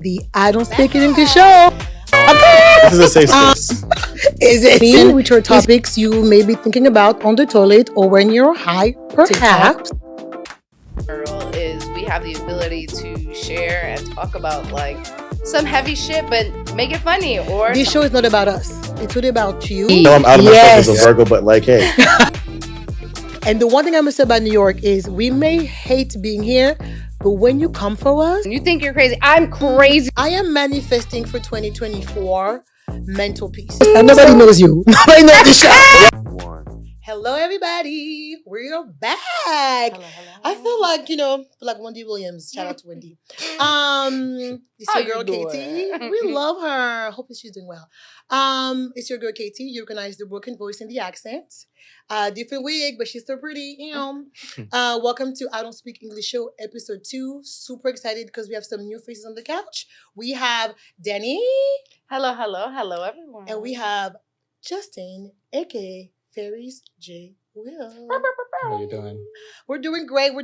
the I Don't Speak It English show. This is a safe space. Is it me? Which are topics you may be thinking about on the toilet or when you're high, perhaps. Is we have the ability to share and talk about like some heavy shit, but make it funny. Or This show is not about us. It's really about you. No, I'm out of myself as a Virgo, but like, hey. And the one thing I must say about New York is we may hate being here, but when you come for us, you think you're crazy. I'm crazy. I am manifesting for 2024 mental peace. And nobody knows you. Nobody knows the show. Hello, everybody. We're back. Hello. I feel like Wendy Williams. Shout out to Wendy. It's your girl Katie. We love her. Hope she's doing well. It's your girl Katie. You recognize the broken voice and the accent. Different wig, but she's still pretty. Welcome to I Don't Speak English Show, episode 2. Super excited because we have some new faces on the couch. We have Danny. Hello, everyone. And we have Justin, aka Ferris Wheel. How you doing? We're doing great.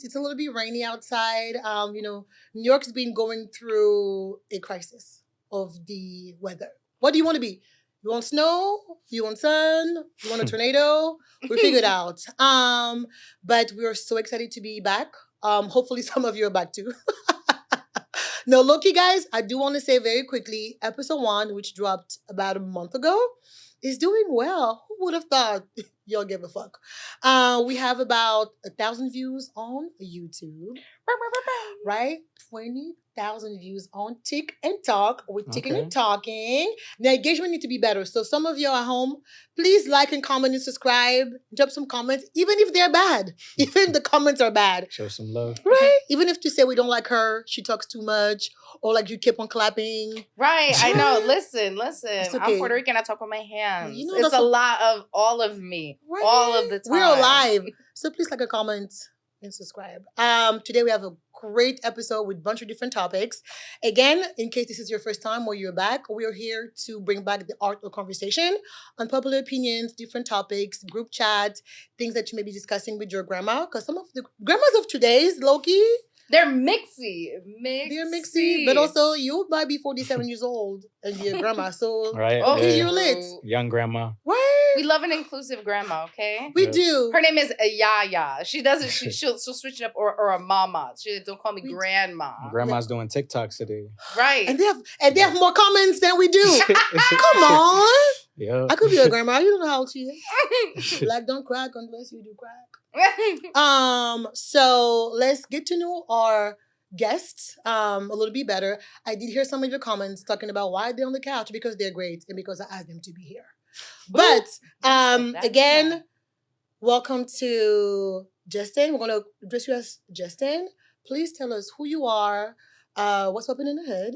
It's a little bit rainy outside. New York's been going through a crisis of the weather. What do you want to be? You want snow? You want sun? You want a tornado? We figured out. But we're so excited to be back. Hopefully some of you are back too. No, low-key guys, I do want to say very quickly, episode 1, which dropped about a month ago, is doing well. Who would have thought y'all give a fuck? We have about 1,000 views on YouTube, right? 20,000 views on Tick and Talk. We're ticking and talking. The engagement need to be better. So some of you at home, please like and comment and subscribe. Drop some comments, even if they're bad. Even if the comments are bad. Show some love. Right? Even if you say we don't like her, she talks too much, or like you keep on clapping. Right, I know. Listen. Okay. I'm Puerto Rican. I talk with my hands. You know, it's a lot of all of me, Right. all of the time. We're live. So please like a comment and subscribe. Today we have a great episode with a bunch of different topics. Again, in case this is your first time or you're back, we are here to bring back the art of conversation, unpopular opinions, different topics, group chat, things that you may be discussing with your grandma. Because some of the grandmas of today's, Loki, they're mixy. they're mixy, but also you might be 47 years old and be a grandma. So Right. okay, Yeah. you're lit. Young grandma. What? We love an inclusive grandma, okay? We Yeah. do. Her name is Yaya. She doesn't. She'll switch it up or a mama. She don't call me grandma. Grandma's doing TikToks today. Right. And they have more comments than we do. Come on. Yeah. I could be a grandma. You don't know how old she is. Black don't crack unless you do crack. So let's get to know our guests a little bit better. I did hear some of your comments talking about why they're on the couch, because they're great and because I asked them to be here. But again, welcome to Justin. We're gonna address you as Justin. Please tell us who you are, what's popping in the hood.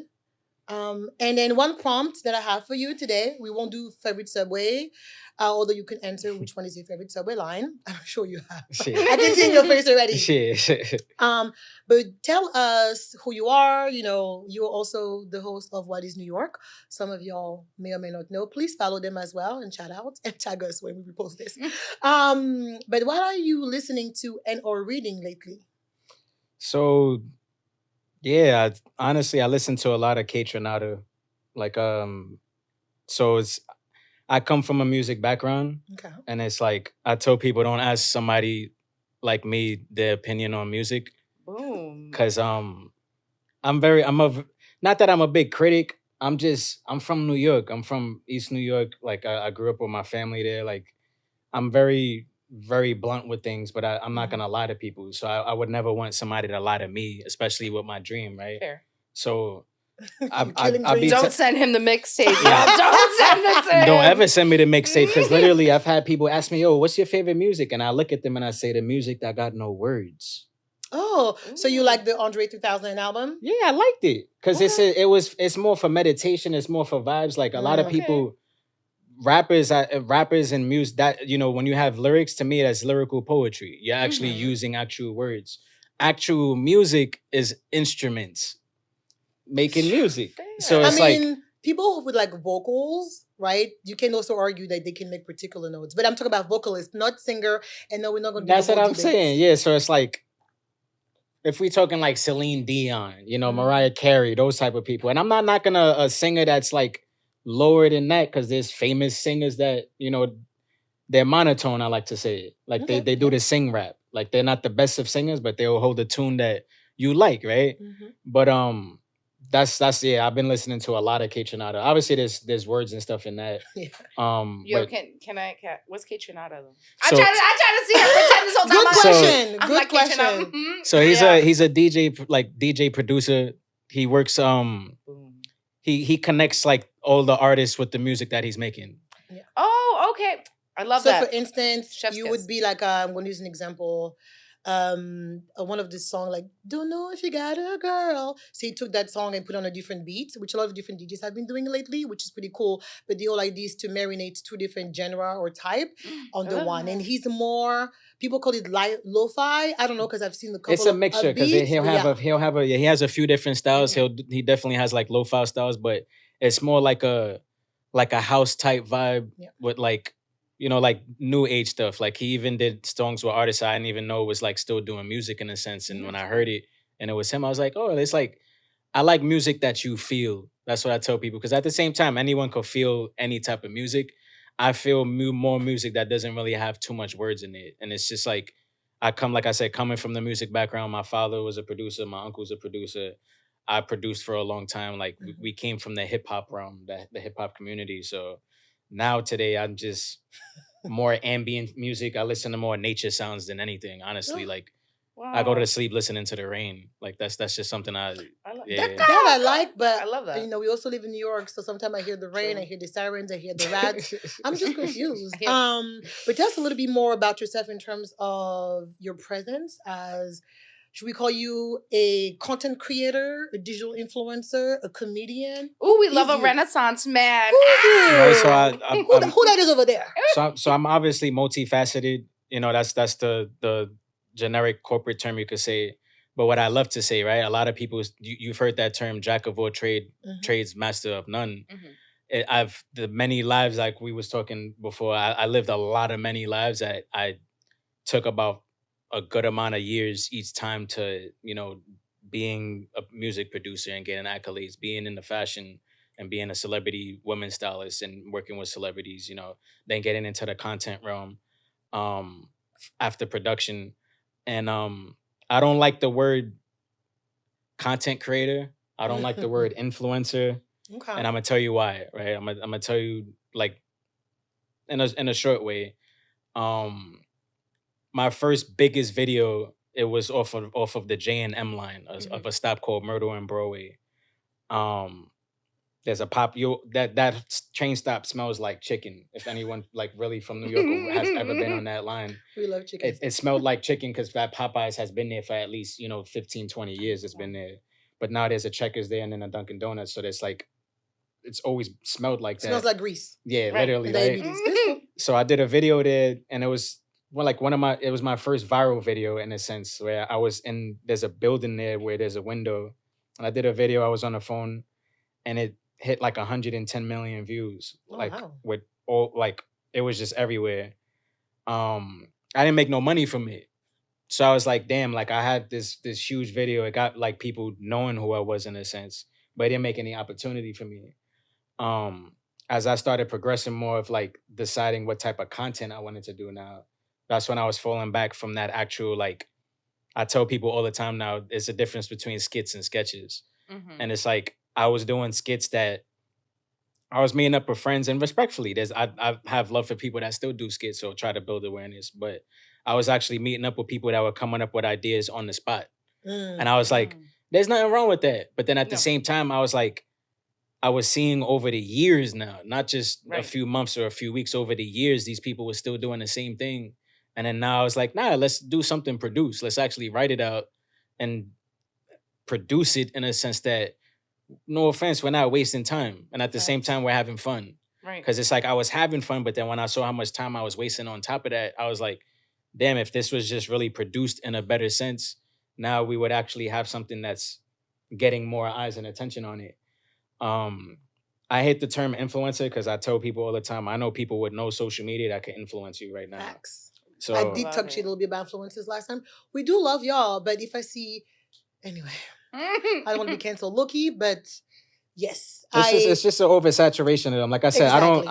And then one prompt that I have for you today, we won't do favorite subway, although you can answer which one is your favorite subway line. I'm sure you have. Shit. I can see in your face already. Shit. But tell us who you are. You're also the host of What is New York. Some of y'all may or may not know. Please follow them as well and shout out and tag us when we repost this. But what are you listening to and or reading lately? So, yeah, honestly, I listen to a lot of Kate Renata. Like, so I come from a music background, Okay. and it's like I tell people, don't ask somebody like me their opinion on music, Boom. because not that I'm a big critic. I'm from New York. I'm from East New York. Like I grew up with my family there. Like I'm very, very blunt with things, but I'm not gonna lie to people. So I would never want somebody to lie to me, especially with my dream, right? Fair. So Killing I be dreams. Don't send him the mixtape. Yeah. Don't send it to him. don't ever send me the mixtape, because literally I've had people ask me, "Yo, what's your favorite music?" And I look at them and I say, "The music that got no words." Oh, so you like the Andre 3000 album? Yeah, I liked it because it's more for meditation. It's more for vibes. Like a lot of Okay. people, rappers and music, that when you have lyrics, to me that's lyrical poetry. You're actually using actual words. Actual music is instruments making music. So it's people with like vocals, right? You can also argue that they can make particular notes, but I'm talking about vocalists, not singer. And no, we're not going to. That's what I'm saying. Yeah. So it's like if we talking like Celine Dion, you know, Mhm. Mariah Carey, those type of people, and I'm not knocking a singer that's like lower than that, because there's famous singers that, you know, they're monotone. I like to say it, like Okay, they do the sing rap, like they're not the best of singers, but they'll hold a tune that you like, right? Mhm. But that's yeah. I've been listening to a lot of Kitchenada. Obviously, there's words and stuff in that. Yeah. Yo, But can I what's Kitchenada though? So- I try to see her pretend this whole time. Good I'm question. like, I'm Good like question. Kitchenada. so he's a DJ producer. He works Boom. he connects like all the artists with the music that he's making. Oh, okay. I love So, that. for instance, Chef's you kiss. would be like, I'm going to use an example. One of this song, like, don't know if you got a girl. So he took that song and put on a different beat, which a lot of different DJs have been doing lately, which is pretty cool. But the whole idea is to marinate two different genre or type under one. And he's more, people call it lo-fi. I don't know, because I've seen the couple It's a of mixture, because beats, he has a few different styles. He definitely has like lo-fi styles, but it's more like a house type vibe with like, you know, like new age stuff. Like he even did songs with artists I didn't even know was like still doing music in a sense. And when I heard it and it was him, I was like, oh, it's like, I like music that you feel. That's what I tell people. Because at the same time, anyone could feel any type of music. I feel more music that doesn't really have too much words in it. And it's just like, like I said, coming from the music background, my father was a producer, my uncle's a producer. I produced for a long time. Like we came from the hip hop realm, the hip hop community. So now today I'm just more ambient music. I listen to more nature sounds than anything, honestly. Like I go to sleep listening to the rain. Like that's just something I love yeah. that I like, but I love that. you know, we also live in New York, so sometimes I hear the rain, True. I hear the sirens, I hear the rats. I'm just confused. Yeah. But tell us a little bit more about yourself in terms of your presence as, should we call you a content creator, a digital influencer, a comedian? Ooh, we love Who's a you? Renaissance man. Who's you? No, so Who that is over there? so I'm obviously multifaceted. You know, that's the generic corporate term you could say. But what I love to say, right? A lot of people, you've heard that term, jack of all trades, master of none. I've the many lives, like we was talking before. I lived a lot of many lives. I took about a good amount of years each time to, you know, being a music producer and getting accolades, being in the fashion and being a celebrity woman stylist and working with celebrities, you know, then getting into the content realm after production. And I don't like the word content creator. I don't like the word influencer. Okay. And I'm gonna tell you why, right? I'm gonna tell you like in a short way. My first biggest video, it was off of the J&M line of a stop called Myrtle and Broadway. There's a that train stop smells like chicken. If anyone like really from New York has ever been on that line, We love chicken. it smelled like chicken because that Popeyes has been there for at least, you know, 15, 20 years. It's been there. But now there's a Checkers there and then a Dunkin' Donuts. So there's like, it's always smelled like that. Smells like grease. Yeah, Right. literally. And Right? diabetes. So I did a video there, and it was it was my first viral video in a sense, where I was there's a building there where there's a window, and I did a video. I was on the phone, and it hit like 110 million views. Oh, like wow. with all like it was just everywhere. I didn't make no money from it, so I was like, damn, like I had this huge video. It got like people knowing who I was in a sense, but it didn't make any opportunity for me. As I started progressing more of like deciding what type of content I wanted to do now, that's when I was falling back from that actual, like, I tell people all the time now, there's a difference between skits and sketches. And it's like, I was doing skits that I was meeting up with friends, and respectfully, I have love for people that still do skits, so try to build awareness. But I was actually meeting up with people that were coming up with ideas on the spot. And I was like, there's nothing wrong with that. But then at the same time, I was like, I was seeing over the years now, not just a few months or a few weeks, over the years, these people were still doing the same thing. And then now I was like, nah, let's do something produced. Let's actually write it out and produce it in a sense that, no offense, we're not wasting time. And at the same time, we're having fun. Right. Because it's like I was having fun, but then when I saw how much time I was wasting on top of that, I was like, damn, if this was just really produced in a better sense, now we would actually have something that's getting more eyes and attention on it. I hate the term influencer because I tell people all the time, I know people with no social media that can influence you right now. Facts. So I did talk to you a little bit about influencers last time. We do love y'all, but if I see Anyway, I don't want to be canceled, Loki, but yes, It's just an oversaturation of them. Like I said, Exactly.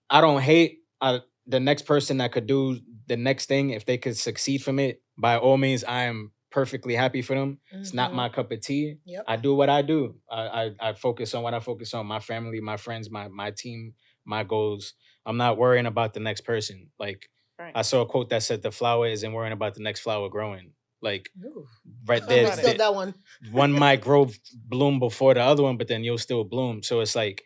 I don't hate the next person that could do the next thing. If they could succeed from it, by all means, I am perfectly happy for them. It's not my cup of tea. Yep. I do what I do. I focus on what I focus on. My family, my friends, my team, my goals. I'm not worrying about the next person. Like Right. I saw a quote that said, "The flower isn't worrying about the next flower growing." Like Ooh. right I there, got mixed up that one. one might bloom before the other one, but then you'll still bloom. So it's like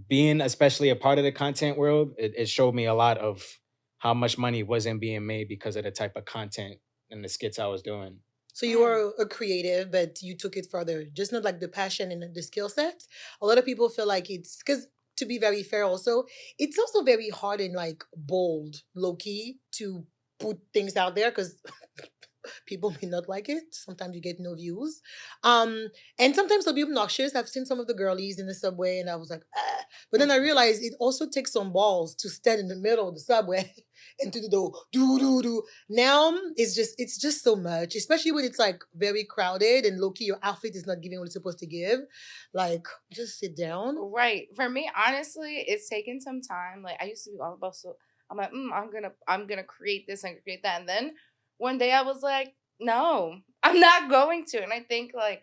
being especially a part of the content world, it showed me a lot of how much money wasn't being made because of the type of content and the skits I was doing. So you are a creative, but you took it further. Just not like the passion and the skill set. A lot of people feel like it's because, to be very fair, also it's also very hard and like bold, low key, to put things out there because people may not like it. Sometimes you get no views. And sometimes it'll be obnoxious. I've seen some of the girlies in the subway and I was like, ah. But then I realized it also takes some balls to stand in the middle of the subway and to do. Now it's just so much, especially when it's like very crowded and low key your outfit is not giving what it's supposed to give. Like, just sit down. Right. For me, honestly, it's taken some time. Like I used to be all about I'm like, I'm gonna create this and create that. And then one day I was like, no, I'm not going to. And I think like,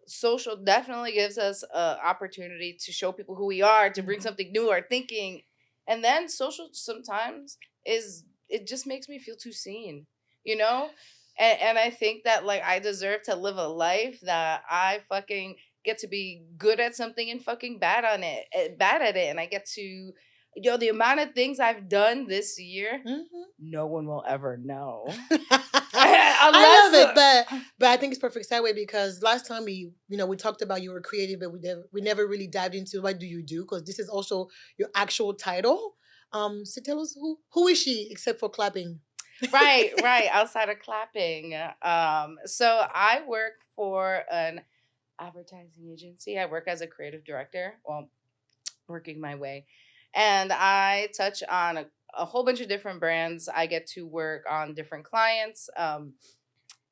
social definitely gives us an opportunity to show people who we are, to bring something new or thinking. And then social sometimes it just makes me feel too seen, you know? And I think that like I deserve to live a life that I fucking get to be good at something and fucking bad at it. And I get to, the amount of things I've done this year, no one will ever know. I love it, but I think it's perfect segue because last time we talked about you were creative, but we never really dived into what do you do, because this is also your actual title. So tell us who is she except for clapping? Right. Outside of clapping, so I work for an advertising agency. I work as a creative director. Well, working my way. And I touch on a whole bunch of different brands. I get to work on different clients. And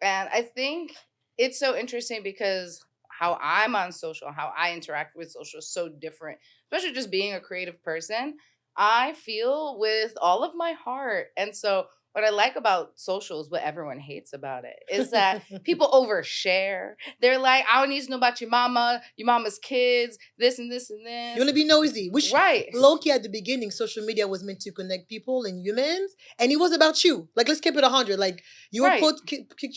I think it's so interesting because how I'm on social, how I interact with social is so different, especially just being a creative person. I feel with all of my heart. And so what I like about social is what everyone hates about it is that people overshare. They're like, I don't need to know about your mama's kids, this and this and this. You want to be nosy, which right. Low-key at the beginning, social media was meant to connect people and humans, and it was about you. Like, let's keep it 100. Like, you would put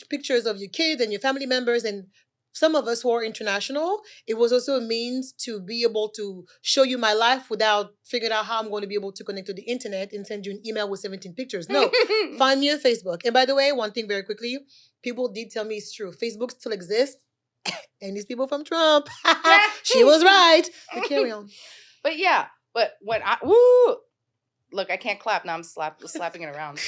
pictures of your kids and your family members, and some of us who are international, it was also a means to be able to show you my life without figuring out how I'm going to be able to connect to the internet and send you an email with 17 pictures. No, find me on Facebook. And by the way, one thing very quickly, people did tell me it's true. Facebook still exists. And these people from Trump, she was right. But carry on. But when look, I can't clap now. I'm slapping it around.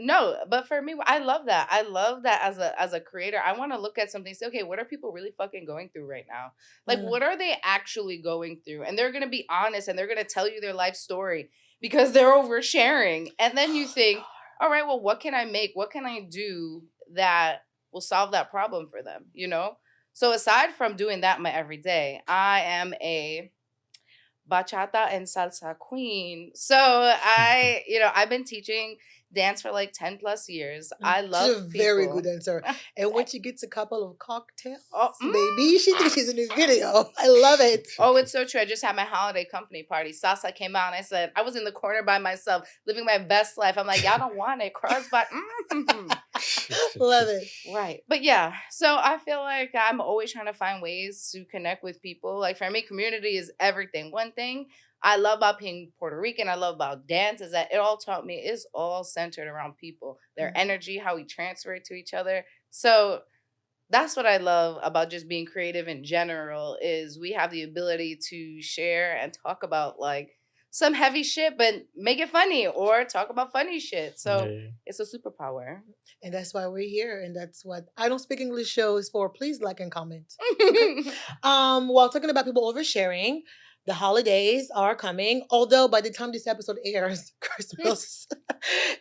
No, but for me, I love that. I love that as a creator. I want to look at something and say, okay, what are people really fucking going through right now? Like, what are they actually going through? And they're gonna be honest and they're gonna tell you their life story because they're oversharing. And then you think, all right, well, what can I make? What can I do that will solve that problem for them? So aside from doing that my everyday, I am a bachata and salsa queen. So I've been teaching dance for like 10 plus years. I love She's a very good dancer. And when she gets a couple of cocktails, baby, she thinks she's in this video. I love it. Oh, it's so true. I just had my holiday company party. Salsa came out and I said, I was in the corner by myself, living my best life. I'm like, y'all don't want it. Cross by. Love it. Right. But yeah, so I feel like I'm always trying to find ways to connect with people. Like for me, community is everything. One thing I love about being Puerto Rican, I love about dance is that it all taught me it's all centered around people, their energy, how we transfer it to each other. So that's what I love about just being creative in general is we have the ability to share and talk about like some heavy shit, but make it funny or talk about funny shit. So it's a superpower. And that's why we're here. And that's what I Don't Speak English show is for. Please like and comment. While talking about people oversharing, The holidays are coming. Although by the time this episode airs, Christmas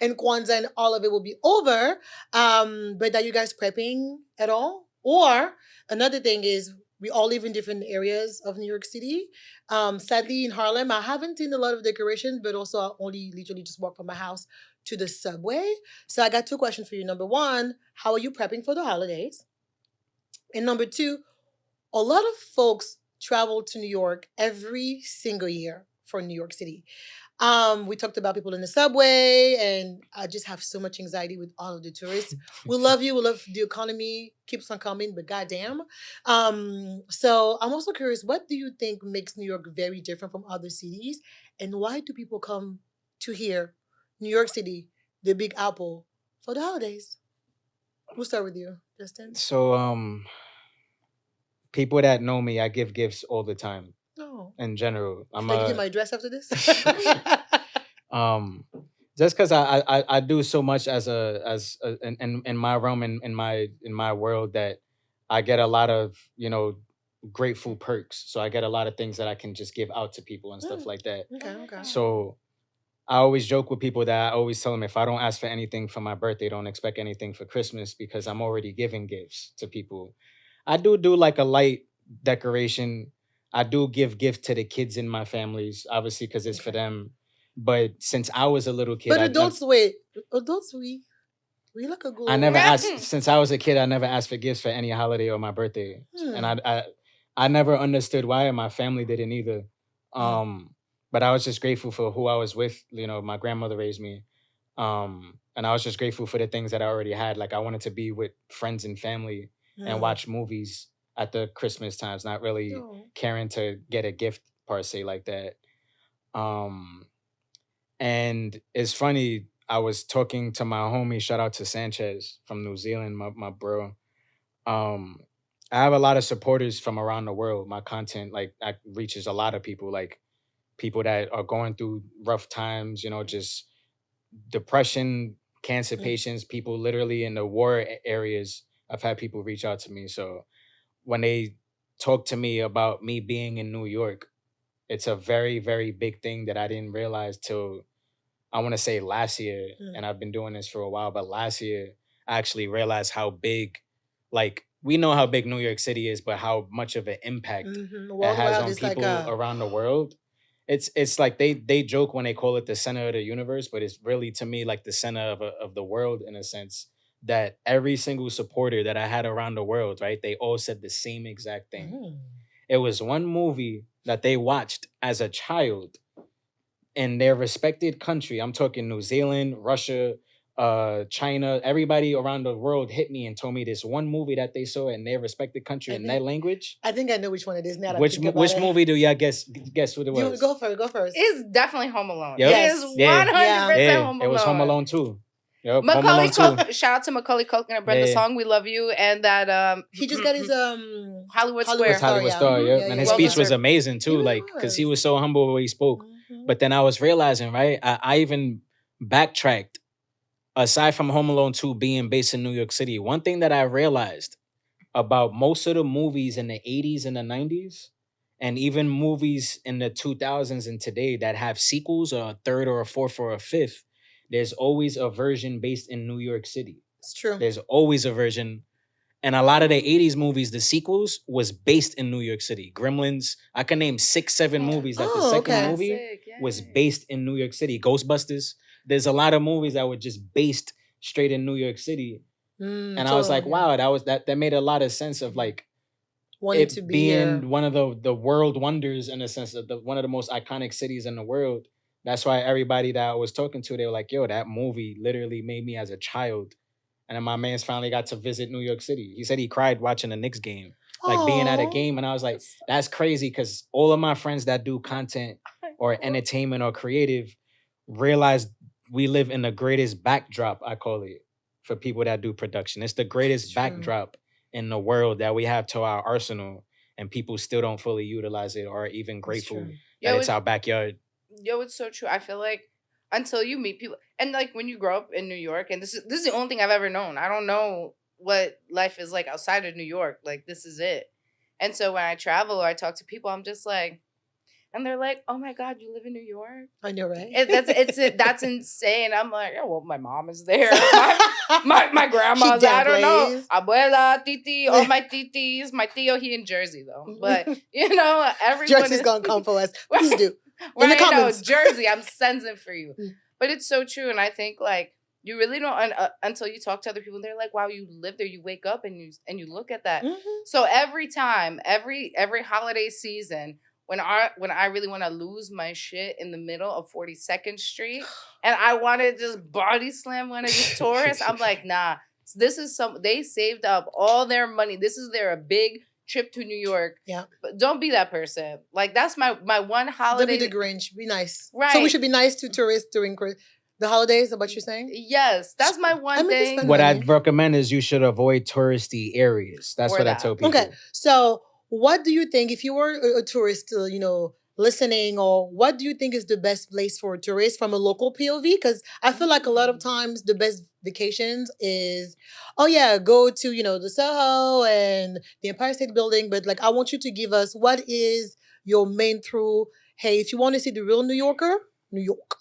and Kwanzaa and all of it will be over. But are you guys prepping at all? Or another thing is we all live in different areas of New York City. Sadly, in Harlem, I haven't seen a lot of decorations, but also I only literally just walked from my house to the subway. So I got two questions for you. Number one, how are you prepping for the holidays? And number two, a lot of folks travel to New York every single year for New York City. We talked about people in the subway, and I just have so much anxiety with all of the tourists. We love you. We love the economy keeps on coming, but goddamn. So I'm also curious, what do you think makes New York very different from other cities, and why do people come to here, New York City, the Big Apple, for the holidays? We'll start with you, Justin. So people that know me, I give gifts all the time. Oh, In general, I'm should I give you a my dress after this? um just because I do so much in my realm in my world that I get a lot of grateful perks. So I get a lot of things that I can just give out to people and stuff Mm, like that. okay, okay. So I always joke with people that I always tell them if I don't ask for anything for my birthday, don't expect anything for Christmas because I'm already giving gifts to people. I do like a light decoration. I do give gift to the kids in my families, obviously because it's for Okay. them. But since I was a little kid, But adults, wait. Adults, we look a good. I never asked. Since I was a kid, I never asked for gifts for any holiday or my birthday, and Hmm. I never understood why, and my family didn't either. Mm. But I was just grateful for who I was with. My grandmother raised me, and I was just grateful for the things that I already had. Like I wanted to be with friends and family and Mm. watch movies at the Christmas times, not really Oh. caring to get a gift per se like that. Um, and it's funny, I was talking to my homie, shout out to Sanchez from New Zealand, my bro. Um, I have a lot of supporters from around the world. My content reaches a lot of people, like people that are going through rough times, just depression, cancer Mm. patients, people literally in the war areas. I've had people reach out to me. So when they talk to me about me being in New York, it's a very, very big thing that I didn't realize till I want to say last year, Mm. and I've been doing this for a while, but last year I actually realized how big, like we know how big New York City is, but how much of an impact Mm-hmm. it has Worldwide, on it's like people around the world. It's like they joke when they call it the center of the universe, but it's really to me like the center of the world in a sense that every single supporter that I had around the world, right? They all said the same exact thing. Mm. It was one movie that they watched as a child in their respected country. I'm talking New Zealand, Russia, China. Everybody around the world hit me and told me this one movie that they saw in their respected country I in their think language. I think I know which one it is now. That I Which think about which it. movie do y'all guess what it You was? go first. Go first. It's definitely Home Alone. Yep. It Yes. is 100% Yeah, Home Alone. it was Home Alone too. Yep, Home Macaulay Alone too. Culkin. Shout out to Macaulay Culkin and Brenda Yeah. Song. We love you. And that He just got his Hollywood Hollywood Square. Star, Hollywood yeah. Star, Mhm. yep. Yeah, And yeah, his yeah, speech yeah. was amazing too, really like because he was. was so humble the way he spoke. Mhm. But then I was realizing, right? I even backtracked. Aside from Home Alone 2 being based in New York City, one thing that I realized about most of the movies in the 80s and the 90s, and even movies in the 2000s and today that have sequels or a third or a fourth or a fifth, there's always a version based in New York City. It's true. There's always a version. And a lot of the 80s movies, the sequels, was based in New York City. Gremlins, I can name 6, 7 movies that the Oh, second okay. movie Classic, was yay. based in New York City. Ghostbusters, there's a lot of movies that were just based straight in New York City. And I was like, wow, that made a lot of sense of like wanting it to be being here. one of the world wonders in a sense of one of the most iconic cities in the world. That's why everybody that I was talking to, they were like, yo, that movie literally made me as a child. And then my man's finally got to visit New York City. He said he cried watching a Knicks game, like being at a Aw. game. And I was like, that's crazy because all of my friends that do content or entertainment or creative realize we live in the greatest backdrop, I call it, for people that do production. It's the greatest True. backdrop in the world that we have to our arsenal, and people still don't fully utilize it or even It's grateful true. that Yo, it's our backyard. it's so true. I feel like until you meet people, and like when you grow up in New York, and this is the only thing I've ever known. I don't know what life is like outside of New York. Like this is it. And so when I travel or I talk to people, I'm just like, and they're like, "Oh my God, you live in New York?" I know, right? That's insane. I'm like, "Yeah, well, my mom is there. My grandma's, I don't know, downplays. abuela, titi, all my titis, my tío, he in Jersey though, but everyone Jersey's is gonna come for us. Please do. In the right. No, comments. Jersey, I'm sensing for you, Mm. but it's so true, and I think like you really don't until you talk to other people. They're like, "Wow, you live there. You wake up and you look at that." Mhm. So every time, every holiday season, when I really want to lose my shit in the middle of 42nd Street, and I want to just body slam one of these tourists, I'm like, nah. This is they saved up all their money. This is their big trip to New York. Yeah. But don't be that person. Like that's my one Don't holiday. be the Grinch. Be nice. Right. So we should be nice to tourists during the holidays. Is that what you're saying? Yes, that's my one mean, thing. What money. I'd recommend is you should avoid touristy areas. That's Or what I that. tell people. Okay. So what do you think if you were a tourist, listening, or what do you think is the best place for a tourist from a local POV? Because I feel like a lot of times the best vacations is, oh yeah, go to, the Soho and the Empire State Building. But like, I want you to give us what is your main through. Hey, if you want to see the real New Yorker, New York,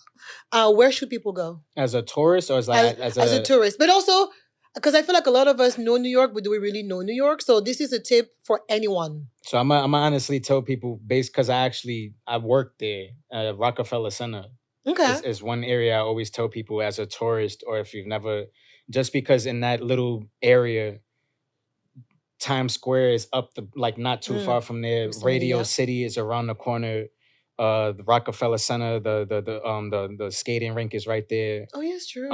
where should people go? As a tourist or as a tourist? But also, because I feel like a lot of us know New York, but do we really know New York? So this is a tip for anyone. So I'm honestly tell people because I worked there, Rockefeller Center. Okay. Is one area I always tell people as a tourist, or if you've never, just because in that little area, Times Square is up not too far from there. Radio City is around the corner. The Rockefeller Center, the skating rink is right there. Oh yes, true.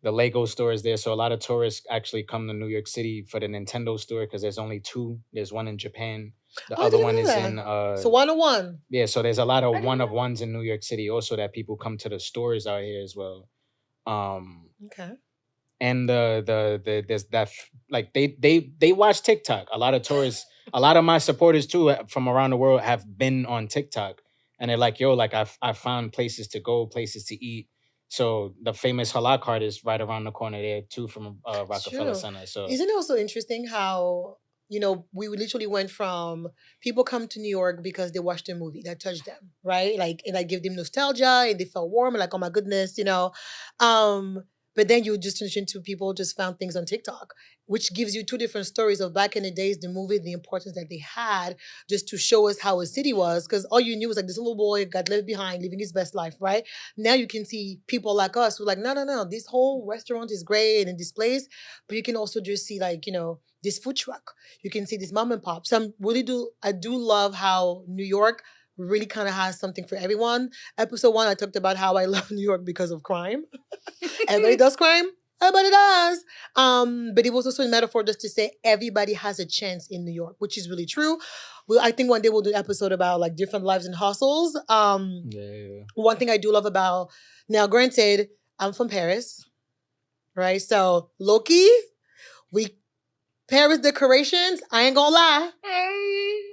The Lego store is there, so a lot of tourists actually come to New York City for the Nintendo store because there's only two. There's one in Japan. The other one is in. So 101. Yeah, so there's a lot of one of ones in New York City also that people come to the stores out here as well. Okay. And there's that they watch TikTok. A lot of tourists, a lot of my supporters too from around the world have been on TikTok, and they're like, "Yo, like I found places to go, places to eat." So the famous halal cart is right around the corner there too from Rockefeller Center. So isn't it also interesting how we literally went from people come to New York because they watched a movie that touched them, right? Like, and I give them nostalgia and they felt warm and like, oh my goodness, but then you just transition to people just found things on TikTok, which gives you two different stories of back in the days, the movie, the importance that they had just to show us how a city was. Because all you knew was like this little boy got left behind, living his best life, right? Now you can see people like us who are like, no, this whole restaurant is great and this place. But you can also just see like, this food truck. You can see this mom and pop. So I do love how New York really kind of has something for everyone. Episode 1, I talked about how I love New York because of crime. Everybody does crime. Everybody does. But it was also a metaphor just to say everybody has a chance in New York, which is really true. I think one day we'll do an episode about like different lives and hustles. One thing I do love about, now granted, I'm from Paris, right? So low-key, Paris decorations, I ain't gonna lie.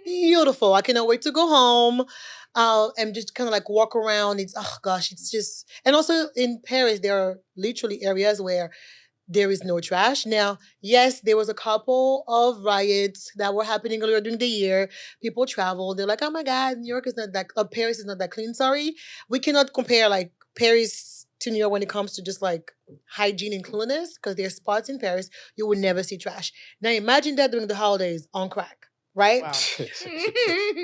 Beautiful. I cannot wait to go home and just kind of like walk around. It's just, and also in Paris, there are literally areas where there is no trash. Now, yes, there was a couple of riots that were happening earlier during the year. People traveled. They're like, oh my God, New York is not that, Paris is not that clean. Sorry. We cannot compare like Paris to New York when it comes to just like hygiene and cleanliness, because there's spots in Paris you would never see trash. Now imagine that during the holidays on crack, right? Wow.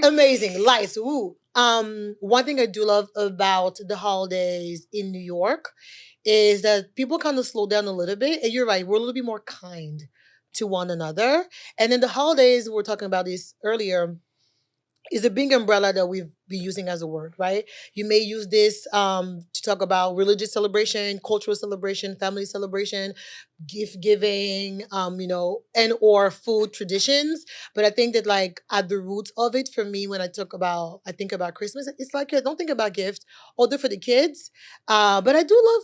Amazing. Lights. Woo. One thing I do love about the holidays in New York is that people kind of slow down a little bit. And you're right, we're a little bit more kind to one another. And then the holidays, we were talking about this earlier, is a big umbrella that we've been using as a word, right? You may use this to talk about religious celebration, cultural celebration, family celebration, gift giving, and or food traditions. But I think that like at the roots of it, for me, when I think about Christmas, it's like I don't think about gifts, although for the kids. But I do love,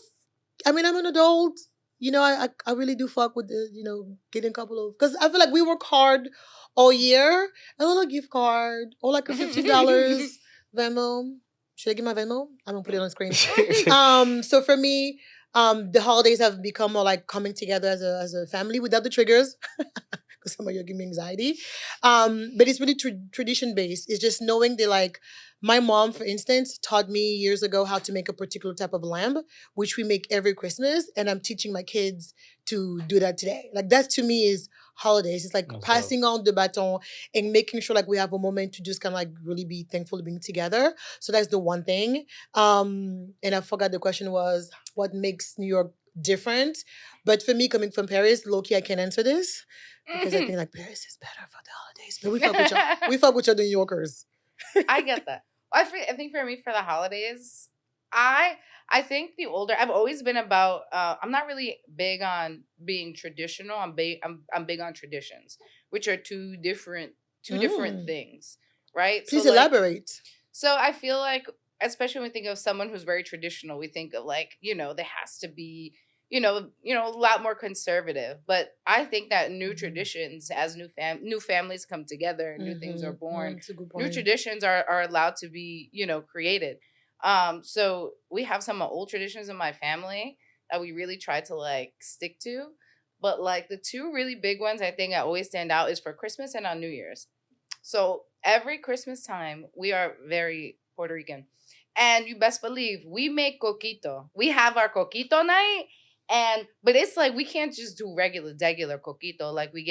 I'm an adult. I really do fuck with the, getting a couple of, because I feel like we work hard all year. A little gift card or like a $50 Venmo. Should I give my Venmo? I'm gonna put it on the screen. So for me, the holidays have become more like coming together as a family without the triggers. Because some of you give me anxiety. But it's really tradition based. It's just knowing that, like, my mom, for instance, taught me years ago how to make a particular type of lamb, which we make every Christmas, and I'm teaching my kids to do that today. Like, that to me is holidays. It's like That's dope. passing on the baton and making sure like we have a moment to just kind of like really be thankful to being together. So that's the one thing. And I forgot the question was what makes New York different. But for me, coming from Paris, low-key, I can answer this because I think like Paris is better for the holidays. But we fuck with y'all. We fuck with y'all New Yorkers. I get that. I think for me, for the holidays, I think the older I've always been about. I'm not really big on being traditional. I'm big on traditions, which are two different things, right? Please so, like, elaborate. So I feel like, especially when we think of someone who's very traditional, we think of like, there has to be, a lot more conservative. But I think that new traditions, as new families come together, new things are born, That's a good new point. traditions are allowed to be, created. So we have some old traditions in my family that we really try to like stick to. But like the two really big ones I think that always stand out is for Christmas and on New Year's. So every Christmas time, we are very Puerto Rican. And you best believe we make coquito. We have our coquito night. But it's like we can't just do regular coquito. Like we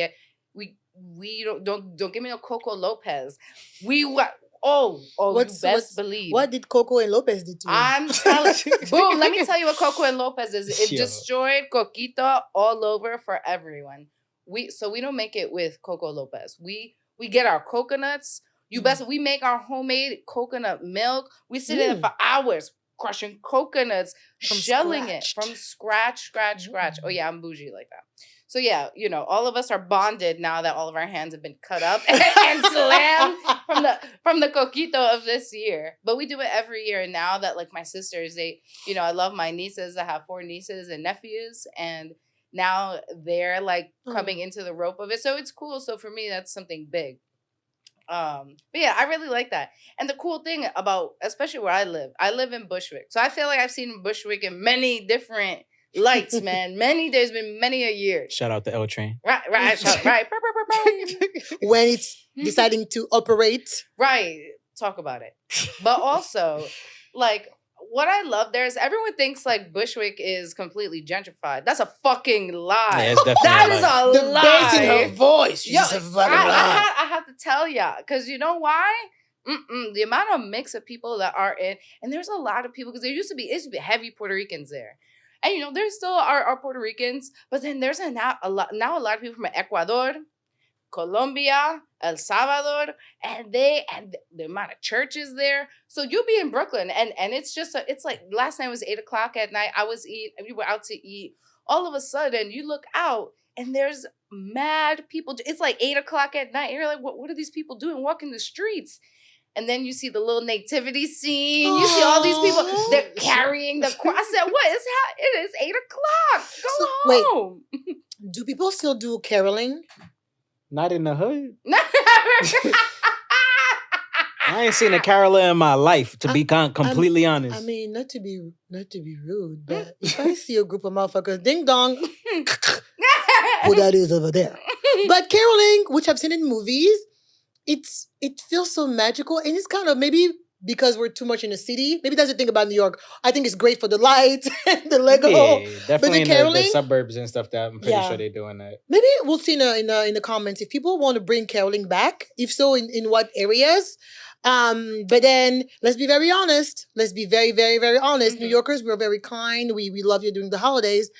don't give me no Coco Lopez. You best believe. What did Coco and Lopez do to you? I'm telling boom, let me tell you what Coco and Lopez is. It Yo. destroyed coquito all over for everyone. We don't make it with Coco Lopez. We get our coconuts. We make our homemade coconut milk. We sit in it for hours, crushing coconuts, shelling it from scratch. Oh yeah, I'm bougie like that. So yeah, all of us are bonded now that all of our hands have been cut up and slammed from the coquito of this year. But we do it every year. And now that like my sisters, I love my nieces. I have 4 nieces and nephews, and now they're like coming into the rope of it. So it's cool. So for me, that's something big. But yeah, I really like that. And the cool thing about, especially where I live in Bushwick. So I feel like I've seen Bushwick in many different lights, man. There's been many a year. Shout out to L Train. Right. When it's deciding to operate. Right. Talk about it. But also, like, what I love there is everyone thinks like Bushwick is completely gentrified. That's a fucking lie. Yeah, it's definitely that a is lie. a The lie. bass in her voice. She's just a fucking lie. I have to tell y'all, because you know why? The amount of mix of people that are in, and there's a lot of people, because it used to be heavy Puerto Ricans there. And there's still are Puerto Ricans, but then there's now a lot of people from Ecuador, Colombia, El Salvador, and the amount of churches there. So you'll be in Brooklyn, and it's just it's like last night was 8:00 at night. We were out to eat. All of a sudden, you look out and there's mad people. It's like 8:00 at night. And you're like, what are these people doing walking the streets? And then you see the little nativity scene. You see all these people. They're carrying the cross. I said, what is it is 8:00. Go home. Wait, do people still do caroling? Not in the hood. I ain't seen a caroler in my life, to be completely honest. I mean, not to be rude, but if I see a group of motherfuckers, ding dong, who that is over there. But caroling, which I've seen in movies, it feels so magical, and it's kind of maybe because we're too much in the city. Maybe that's the thing about New York. I think it's great for the lights and the Lego. Yeah, definitely in the caroling, suburbs and stuff. That I'm pretty sure they're doing that. Maybe we'll see in the comments if people want to bring caroling back. If so, in what areas? But then let's be very honest. Let's be very, very, very honest. New Yorkers, we're very kind. We love you during the holidays.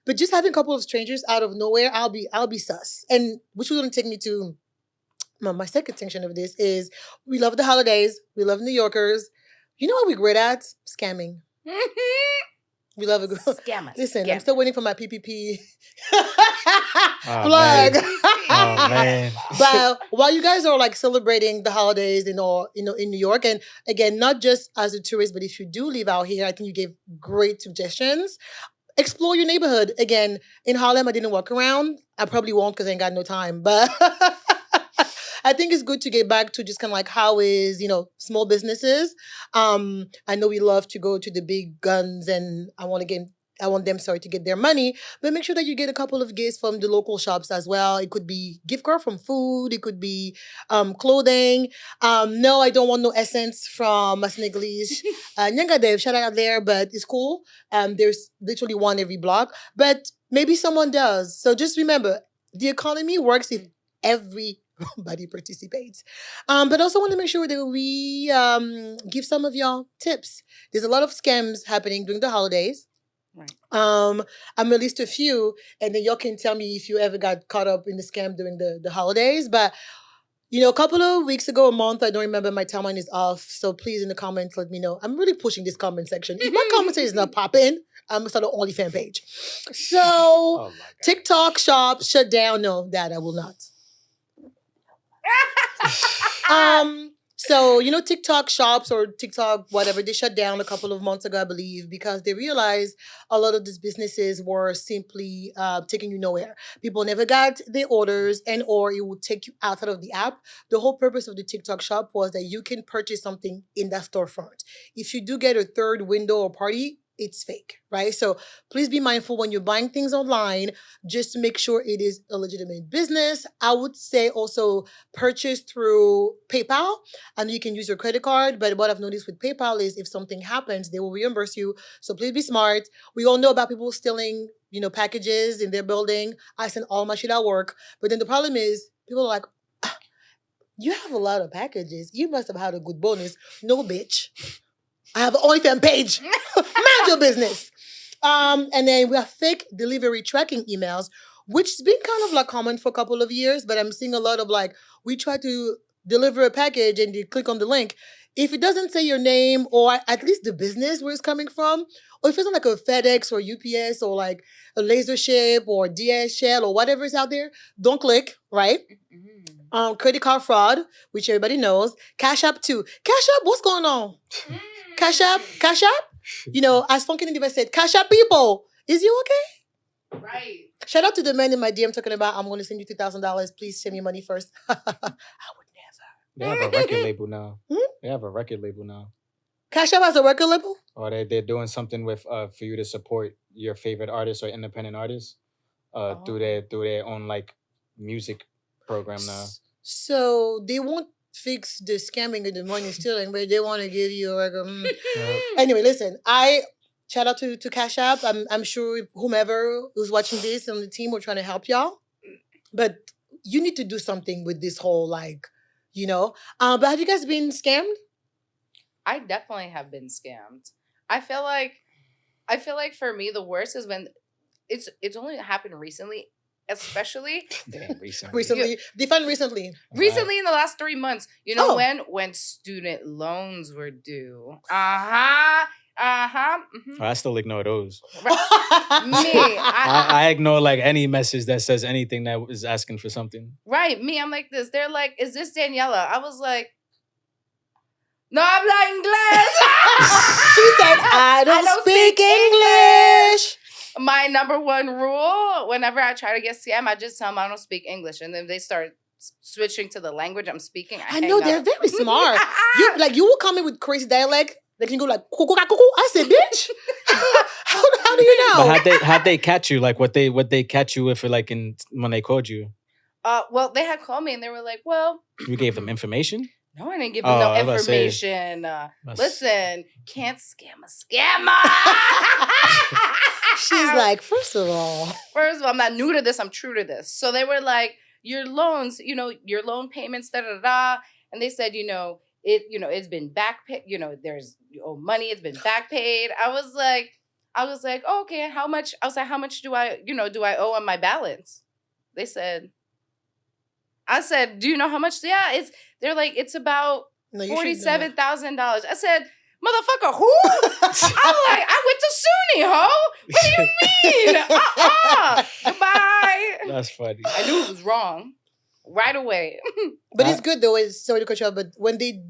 But just having a couple of strangers out of nowhere, I'll be sus. And which was going to take me to my second section of this is we love the holidays. We love New Yorkers. You know what we're great at? Scamming. We love a good Scammers. Listen, Scam. I'm still waiting for my PPP man. plug. Oh man. But while you guys are like celebrating the holidays in New York, and again, not just as a tourist, but if you do live out here, I think you gave great suggestions. Explore your neighborhood. Again, in Harlem, I didn't walk around. I probably won't because I ain't got no time. But I think it's good to get back to just kind of like how is, small businesses. I know we love to go to the big guns, and I want to get I want them, sorry, to get their money. But make sure that you get a couple of gifts from the local shops as well. It could be gift card from food. It could be clothing. No, I don't want no essence from Mas English. Nyanga Dev, shout out there, but it's cool. There's literally one every block. But maybe someone does. So just remember, the economy works if everybody participates. But also want to make sure that we give some of y'all tips. There's a lot of scams happening during the holidays. Right. I'm gonna list a few, and then y'all can tell me if you ever got caught up in the scam during the holidays. But a couple of weeks ago, a month, I don't remember, my timeline is off. So please in the comments let me know. I'm really pushing this comment section. If my commentary is not popping, I'm gonna start an OnlyFans page. So Oh my God. TikTok shop shut down. No, that I will not. So TikTok shops or TikTok whatever, they shut down a couple of months ago, I believe, because they realized a lot of these businesses were simply taking you nowhere. People never got their orders, and or it would take you outside of the app. The whole purpose of the TikTok shop was that you can purchase something in that storefront. If you do get a third window or party, it's fake, right? So please be mindful when you're buying things online, just to make sure it is a legitimate business. I would say also purchase through PayPal. I know you can use your credit card, but what I've noticed with PayPal is if something happens, they will reimburse you. So please be smart. We all know about people stealing, packages in their building. I send all my shit at work. But then the problem is people are like, "Ah, you have a lot of packages. You must have had a good bonus." No, bitch. I have an OnlyFans page. Mind your business. And then we have fake delivery tracking emails, which has been kind of like common for a couple of years, but I'm seeing a lot of like, we try to deliver a package and you click on the link. If it doesn't say your name or at least the business where it's coming from, or if it's not like a FedEx or UPS or like a Laser Ship or DHL or whatever is out there, don't click, right? Credit card fraud, which everybody knows. Cash App too. Cash App, what's going on? Cash App? As Funky Diva said, Cash App people, is you okay? Right. Shout out to the man in my DM talking about, I'm going to send you $2,000. Please send me money first. I would never. They have a record label now. Hmm? They have a record label now. Cash App has a record label? Or they're doing something with for you to support your favorite artists or independent artists through their own like music program now. So they won't fix the scamming and the money stealing, but they want to give you like Anyway, listen, I shout out to Cash App. I'm sure whomever who's watching this on the team will trying to help y'all. But you need to do something with this whole but have you guys been scammed? I definitely have been scammed. I feel like for me the worst is when it's only happened recently, especially Damn, recently. Recently. Define recently. recently in the last 3 months. You know Oh. when student loans were due. Oh, I still ignore those. Me, I ignore like any message that says anything that is asking for something. right, me, I'm like this. They're like, "Is this Daniela?" I was like, "No habla inglés." She said, I don't speak English. My number one rule, whenever I try to get scammed, I just tell them I don't speak English, and then they start switching to the language I'm speaking. I know, they're very smart. You will come in with crazy dialect. They can go like, cuckoo, cuckoo. I said, bitch. How do you know? But how'd they catch you? Like what they catch you with like when they called you? Well, they had called me and they were like, "Well, You gave them information? no, I didn't give them no I was about to say, information. that's- Listen, can't scam a scammer." She's like, first of all. First of all, I'm not new to this. I'm true to this. So they were like, your loans, your loan payments, da da da. And they said, it's been back paid. There's money. It's been back paid. I was like, oh, okay. How much? I was like, how much do I owe on my balance? They said. I said, do you know how much? Yeah, they're like, it's about No, you should know that. $47,000. I said, motherfucker, who? I'm like, I went to SUNY, ho. What do you mean? Goodbye. That's funny. I knew it was wrong right away. But it's good though. Sorry to cut you off, but when they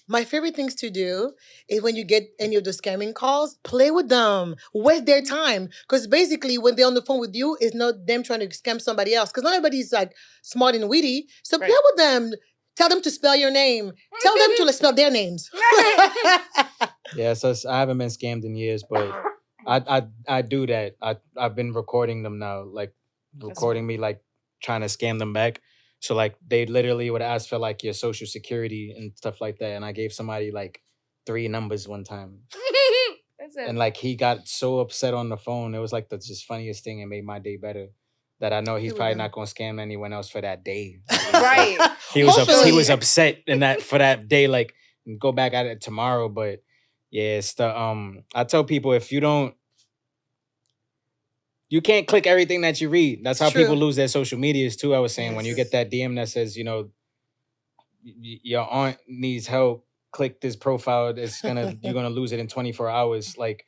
my favorite things to do is when you get any of the scamming calls, play with them, waste their time. Because basically, when they're on the phone with you, it's not them trying to scam somebody else. Because not everybody's like smart and witty. So play Right. with them. Tell them to spell your name. Tell them to spell their names. Yeah, so I haven't been scammed in years, but I do that. I've been recording them now, like recording me like trying to scam them back. So like they literally would ask for like your social security and stuff like that, and I gave somebody like 3 numbers one time, That's it. and like he got so upset on the phone. It was like the just funniest thing, and made my day better. That I know he's Here we probably go. not gonna scam anyone else for that day. Right. He was Hopefully. he was upset in that for that day, like and go back at it tomorrow. But yeah, it's the I tell people if you can't click everything that you read. That's how True. people lose their social medias too. I was saying when you Yes. get that DM that says, your aunt needs help, click this profile. You're gonna lose it in 24 hours. Like,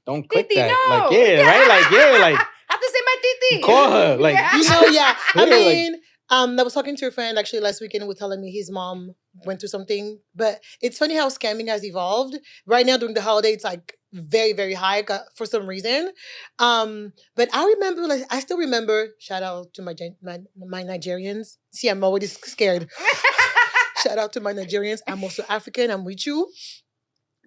don't click Titi, that. no. Like, yeah, right? Like, yeah, like I have to say my titi. call her. Like, Yeah. I Yeah, like- mean, I was talking to a friend actually last weekend who was telling me his mom went through something. But it's funny how scamming has evolved. Right now during the holiday, it's like very, very high for some reason. But I remember, like, I still remember. Shout out to my Nigerians. See, I'm already scared. Shout out to my Nigerians. I'm also African. I'm with you.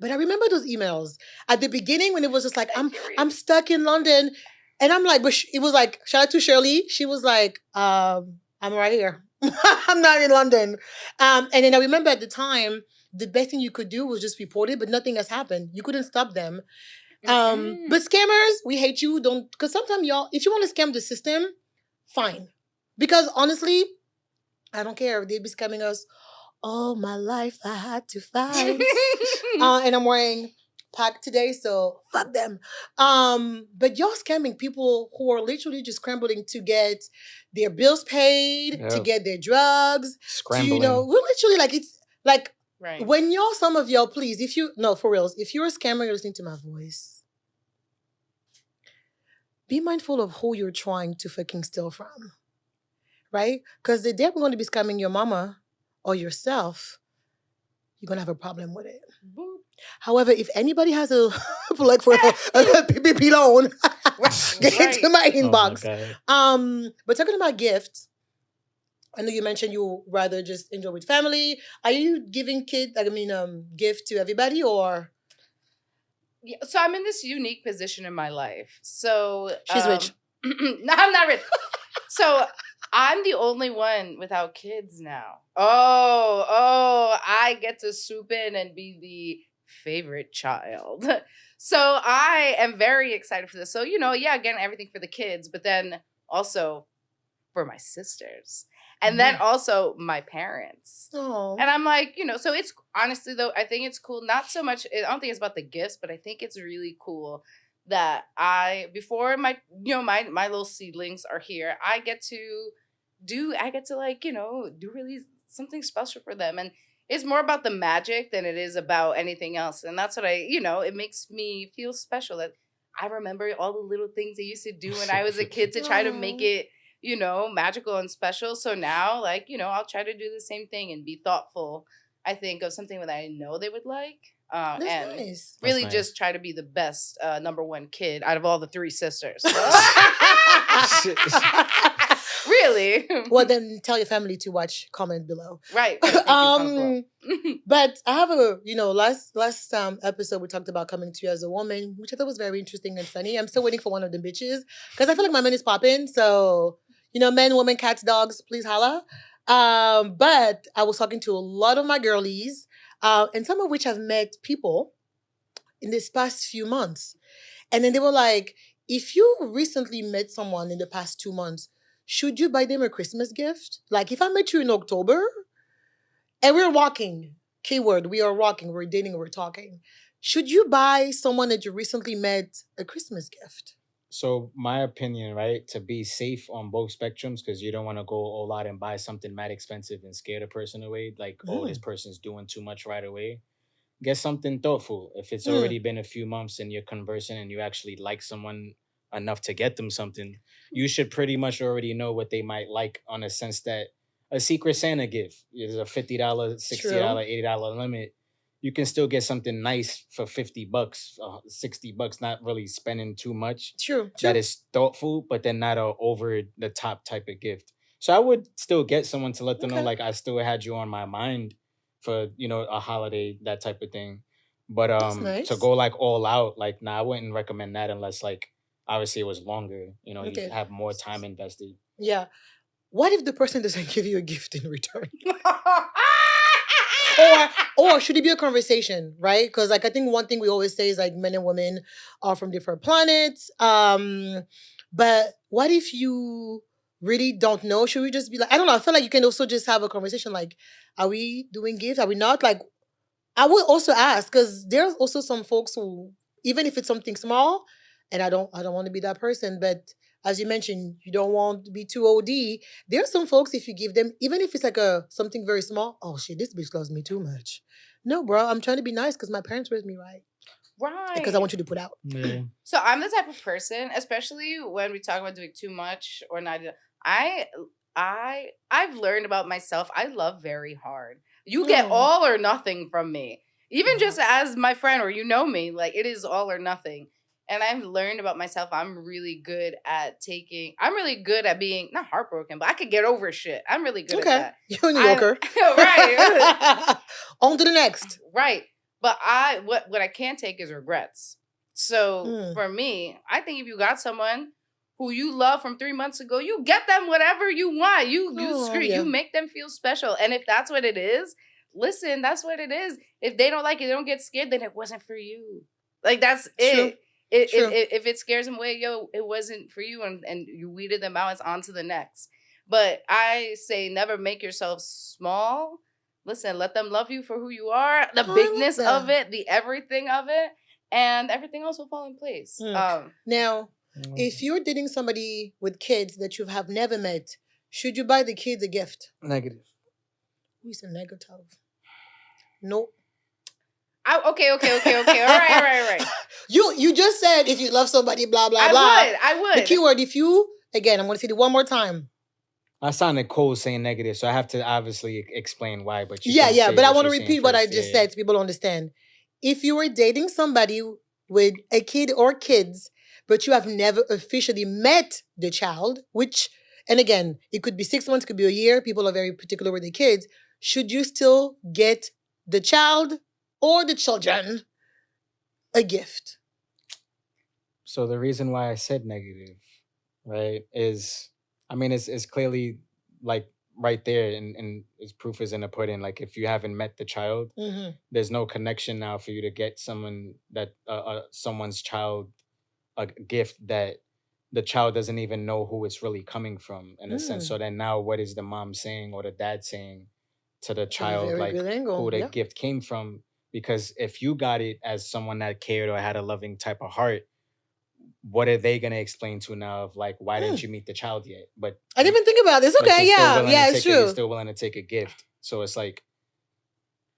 But I remember those emails at the beginning when it was just like, I'm stuck in London. And I'm like, but it was like, shout out to Shirley. She was like, I'm right here. I'm not in London. And then I remember at the time, the best thing you could do was just report it, but nothing has happened. You couldn't stop them. But scammers, we hate you. Don't, because sometimes y'all, if you want to scam the system, fine. Because honestly, I don't care if they be scamming us. All my life I had to fight. And I'm wearing pack today, so fuck them. But y'all scamming people who are literally just scrambling to get their bills paid, to Yep. get their drugs. scrambling. We're literally like, it's like Right. when some of y'all, please, for reals, if you're a scammer, you're listening to my voice. Be mindful of who you're trying to fucking steal from. Right? Because the day we're going to be scamming your mama or yourself, you're going to have a problem with it. Boop. However, if anybody has a like for a PPP loan, get into my Oh my inbox. God. But talking about gifts, I know you mentioned you rather just enjoy with family. Are you giving gift to everybody or Yeah, so I'm in this unique position in my life. So she's rich? No, I'm not rich. So I'm the only one without kids now. Oh, I get to swoop in and be the favorite child. So I am very excited for this. So, again, everything for the kids, but then also for my sisters. And then also my parents. Oh, And I'm like, so it's honestly though, I think it's cool. Not so much, I don't think it's about the gifts, but I think it's really cool that before my little seedlings are here, I get to do really something special for them. And it's more about the magic than it is about anything else. And that's what it makes me feel special that I remember all the little things I used to do when I was a kid to try to make it magical and special. So now, I'll try to do the same thing and be thoughtful, I think, of something that I know they would like. that's And nice. really nice. just try to be the best number one kid out of all the 3 sisters. Really. Well, then tell your family to watch. Comment below. Right. Thank you, comment below. But I have last episode we talked about coming to you as a woman, which I thought was very interesting and funny. I'm still waiting for one of the bitches because I feel like my men is popping. So, men, women, cats, dogs, please holla. But I was talking to a lot of my girlies, and some of which have met people in this past few months. And then they were like, if you recently met someone in the past 2 months, should you buy them a Christmas gift? Like if I met you in October and we're walking, keyword, we are walking, we're dating, we're talking. Should you buy someone that you recently met a Christmas gift? So my opinion, right, to be safe on both spectrums, because you don't want to go all out and buy something mad expensive and scare the person away. Like, oh, this person's doing too much right away. Get something thoughtful. If it's already been a few months and you're conversing and you actually like someone enough to get them something, you should pretty much already know what they might like, on a sense that a Secret Santa gift is a $50, $60, $80 limit. You can still get something nice for $50, $60, not really spending too much. True. That is thoughtful, but then not a over the top type of gift. So I would still get someone to let them know, Okay. like, I still had you on my mind for, a holiday, that type of thing. But That's to nice. go like all out, like I wouldn't recommend that unless like obviously it was longer. You know, you Okay. have more time invested. Yeah. What if the person doesn't give you a gift in return? Or should it be a conversation, right? Because like I think one thing we always say is like men and women are from different planets. But what if you really don't know? Should we just be like, I don't know, I feel like you can also just have a conversation like, are we doing gifts? Are we not? Like I would also ask because there's also some folks who, even if it's something small, and I don't want to be that person, but as you mentioned, you don't want to be too OD. There's some folks if you give them, even if it's like a something very small, oh shit, this bitch loves me too much. No, bro, I'm trying to be nice because my parents raised me right. Because I Right. want you to put out. Yeah. So I'm the type of person, especially when we talk about doing too much or not. I I've learned about myself. I love very hard. You get Oh, all or nothing from me. Even wow. just as my friend or you know me, like it is all or nothing. And I've learned about myself. I'm really good at being not heartbroken, but I could get over shit. I'm really good at Okay. that. You're a New I Yorker. right. On to the next. Right. But what I can't take is regrets. So Mm. for me, I think if you got someone who you love from 3 months ago, you get them whatever you want. You Oh, screw yeah. you make them feel special. And if that's what it is, listen, that's what it is. If they don't like it, they don't get scared, then it wasn't for you. Like that's True. it. True. If it scares them away, it wasn't for you and you weeded them out, it's on to the next. But I say never make yourself small. Listen, let them love you for who you are, the Oh, I love bigness of that. it, the everything of it, and everything else will fall in place. Now, if you're dating somebody with kids that you have never met, should you buy the kids a gift? Negative. We said negative. Nope. Okay. All right. You just said if you love somebody, blah blah blah. I would. The keyword, if you again, I'm going to say it one more time. I sounded cold saying negative, so I have to obviously explain why. But you Yeah, can yeah. say But I what want to you're saying repeat what I first. just Yeah. said so people understand. If you were dating somebody with a kid or kids, but you have never officially met the child, which, and again, it could be 6 months, could be a year. People are very particular with their kids. Should you still get the child or the children a gift? So the reason why I said negative, right, is I mean it's clearly like right there and its proof is in the pudding. Like if you haven't met the child, Mm-hmm. there's no connection now for you to get someone's child a gift that the child doesn't even know who it's really coming from in a sense. So then now what is the mom saying or the dad saying to the child, Very like good angle. who the Yeah. gift came from? Because if you got it as someone that cared or had a loving type of heart, what are they gonna explain to now of like why didn't you meet the child yet? But I didn't even think about this. but Okay, you're still yeah, willing yeah, to it's take you're true. still willing to take a gift. So it's like,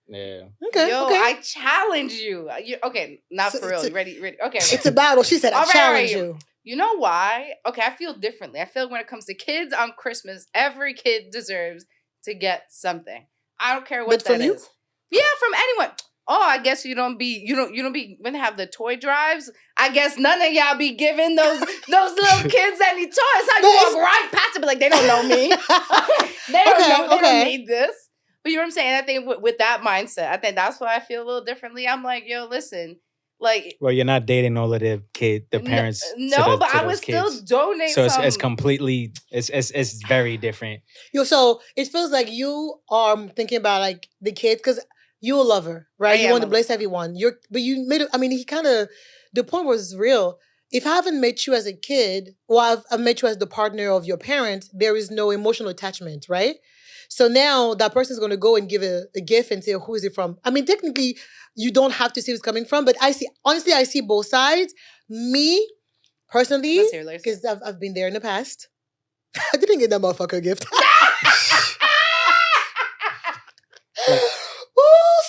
yeah. Okay, Yo, okay. I challenge you. Okay, not So for real. it's a- You ready? Okay. It's a battle. She said, I All right, challenge all right. you. You know why? Okay, I feel differently. I feel like when it comes to kids on Christmas, every kid deserves to get something. I don't care what But from that you? is. Yeah, from anyone. Oh, I guess you don't be when they have the toy drives. I guess none of y'all be giving those little kids any toys. How you walk right past it, but like they don't know me. They don't need this. But you know what I'm saying? I think with that mindset, I think that's why I feel a little differently. I'm like, yo, listen, like. Well, you're not dating all of the parents. No, but I would those still kids. donate. So some. it's completely it's very different. Yo, so it feels like you are thinking about like the kids because you're a lover, right? You want to bless everyone. But you made it. I mean, the point was real. If I haven't met you as a kid, or I've met you as the partner of your parents, there is no emotional attachment, right? So now that person's going to go and give a gift and say, who is it from? I mean, technically, you don't have to see who it's coming from, but I see both sides. Me, personally, because I've been there in the past. I didn't get that motherfucker gift.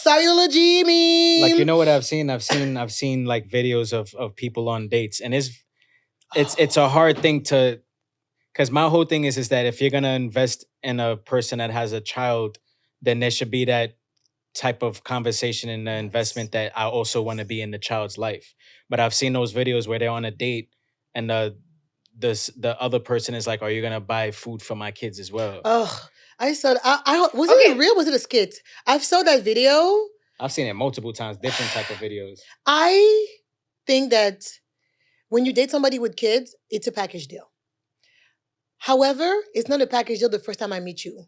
Cellular Jimmy. Like, you know what I've seen? I've seen like videos of people on dates, and it's a hard thing to, because my whole thing is that if you're gonna invest in a person that has a child, then there should be that type of conversation in the investment that I also want to be in the child's life. But I've seen those videos where they're on a date and the other person is like, "Are you gonna buy food for my kids as well?" Oh, I saw. Was it real? Was it a skit? I saw that video, I've seen it multiple times, different type of videos. I think that when you date somebody with kids, it's a package deal. However, it's not a package deal the first time I meet you.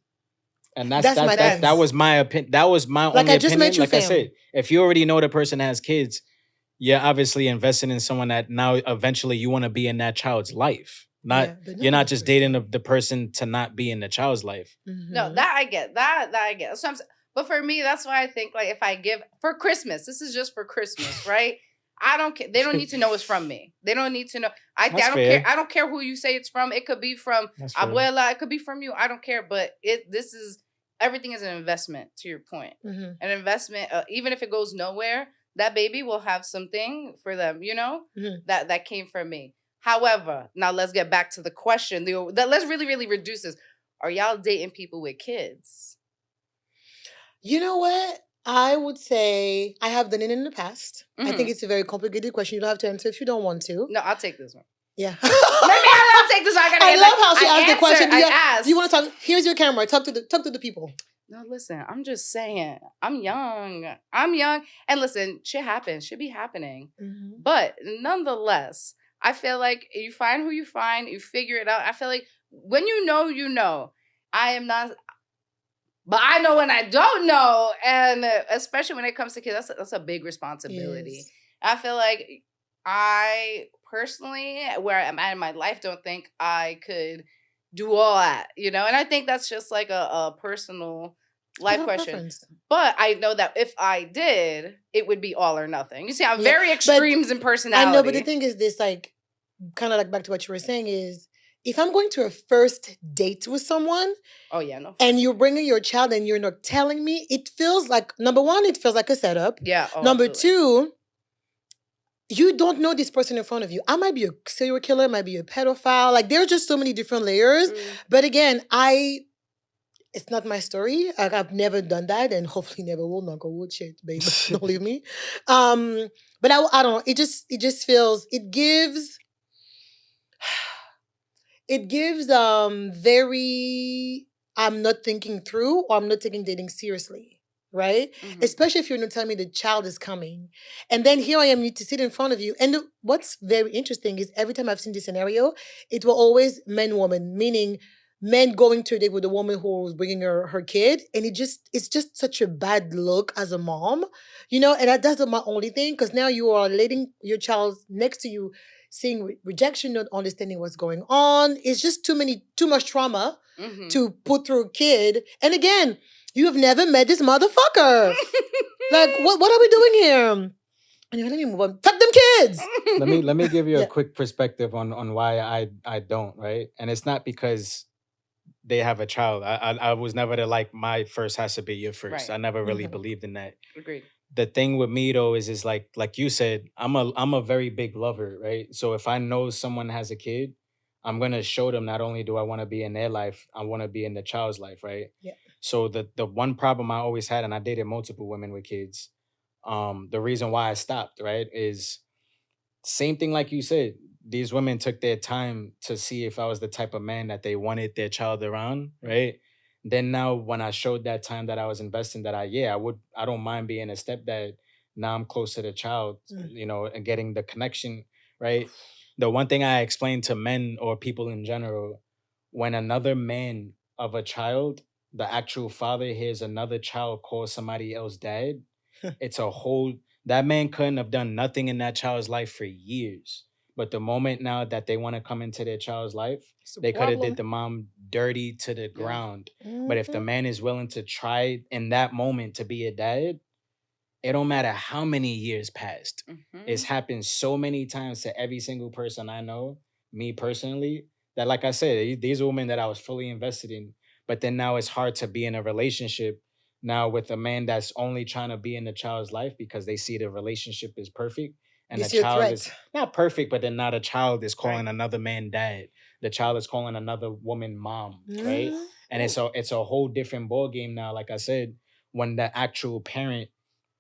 And That's my thing. that was my opinion. That was my Like, only I just met opinion. you, Like I fam. said, if you already know the person has kids, you're obviously investing in someone that now eventually you want to be in that child's life. Not Yeah, but you're not not the just first dating time. the person to not be in the child's life. No, Mhm. that I get. That I get. So but for me, that's why I think like if I give for Christmas, this is just for Christmas, right? I don't care. They don't need to know it's from me. They don't need to know. I That's don't fair. care. I don't care who you say it's from. It could be from That's fair. abuela. It could be from you. I don't care. But this is everything is an investment. To your point, Mhm. an investment. Even if it goes nowhere, that baby will have something for them. You know Mhm. that came from me. However, now let's get back to the question. Let's really reduce this. Are y'all dating people with kids? You know what? I would say I have done it in the past. I think Mhm. it's a very complicated question. You don't have to answer if you don't want to. No, I'll take this one. Yeah. I'll take this one. I love how she asked the question. I asked. Do you want to talk? Here's your camera. Talk to the people. No, listen. I'm just saying. I'm young. And listen, shit happens. Should be happening. Mhm. But nonetheless, I feel like you find who you find. You figure it out. I feel like when you know, you know. I am not. But I know when I don't know, and especially when it comes to kids, that's a big responsibility. Yes. I feel like I personally, where I'm at in my life, don't think I could do all that, you know? And I think that's just like a personal life Personal question. preference. But I know that if I did, it would be all or nothing. You see, I'm Yeah, very but extremes in personality. I know, but the thing is this, like, kind of like back to what you were saying is, if I'm going to a first date with someone Oh, yeah, no. and you're bringing your child and you're not telling me, it feels like, number one, it feels like a setup. Yeah. Oh, Number absolutely. two, you don't know this person in front of you. I might be a serial killer, might be a pedophile. Like, there's just so many different layers. But again, it's not my story. Like, I've never done that, and hopefully never will. Knock on wood, shit, babe. Don't leave me. But I don't know. It just feels. It gives very. I'm not thinking through, or I'm not taking dating seriously, right? Mhm. Especially if you're not telling me the child is coming, and then here I am, need to sit in front of you. And what's very interesting is every time I've seen this scenario, it will always men, woman, meaning men going to a date with a woman who was bringing her kid, and it's just such a bad look as a mom, you know. And that's not my only thing, because now you are letting your child next to you, seeing rejection, not understanding what's going on. It's just too much trauma Mhm. to put through a kid. And again, you have never met this motherfucker. Like, what are we doing here? Anyway, let me move on. Fuck them kids. let me give you a Yeah. quick perspective on why I don't, right? And it's not because they have a child. I was never like my first has to be your first. Right. I never really Mhm. believed in that. Agreed. The thing with me though is like you said, I'm a very big lover, right? So if I know someone has a kid, I'm gonna show them not only do I want to be in their life, I want to be in the child's life, right? Yeah. So the one problem I always had, and I dated multiple women with kids, the reason why I stopped, right, is same thing like you said. These women took their time to see if I was the type of man that they wanted their child around, right? Then now when I showed that time that I was investing, that I don't mind being a stepdad. Now I'm close to the child, Mm. you know, and getting the connection, right? The one thing I explain to men or people in general, when another man of a child, the actual father hears another child call somebody else dad, it's a whole that man couldn't have done nothing in that child's life for years. But the moment now that they want to come into their child's life, It's a they could have problem. did the mom dirty to the Yeah. ground. But if the Mhm. man is willing to try in that moment to be a dad, it don't matter how many years passed. It's Mhm. happened so many times to every single person I know, me personally, that like I said, these are women that I was fully invested in. But then now it's hard to be in a relationship now with a man that's only trying to be in the child's life because they see the relationship is perfect. And You the see a child is threat. not perfect, but then now the child is calling Right. another man dad. The child is calling another woman mom, right? Mhm. And it's a whole different ball game now, like I said, when the actual parent,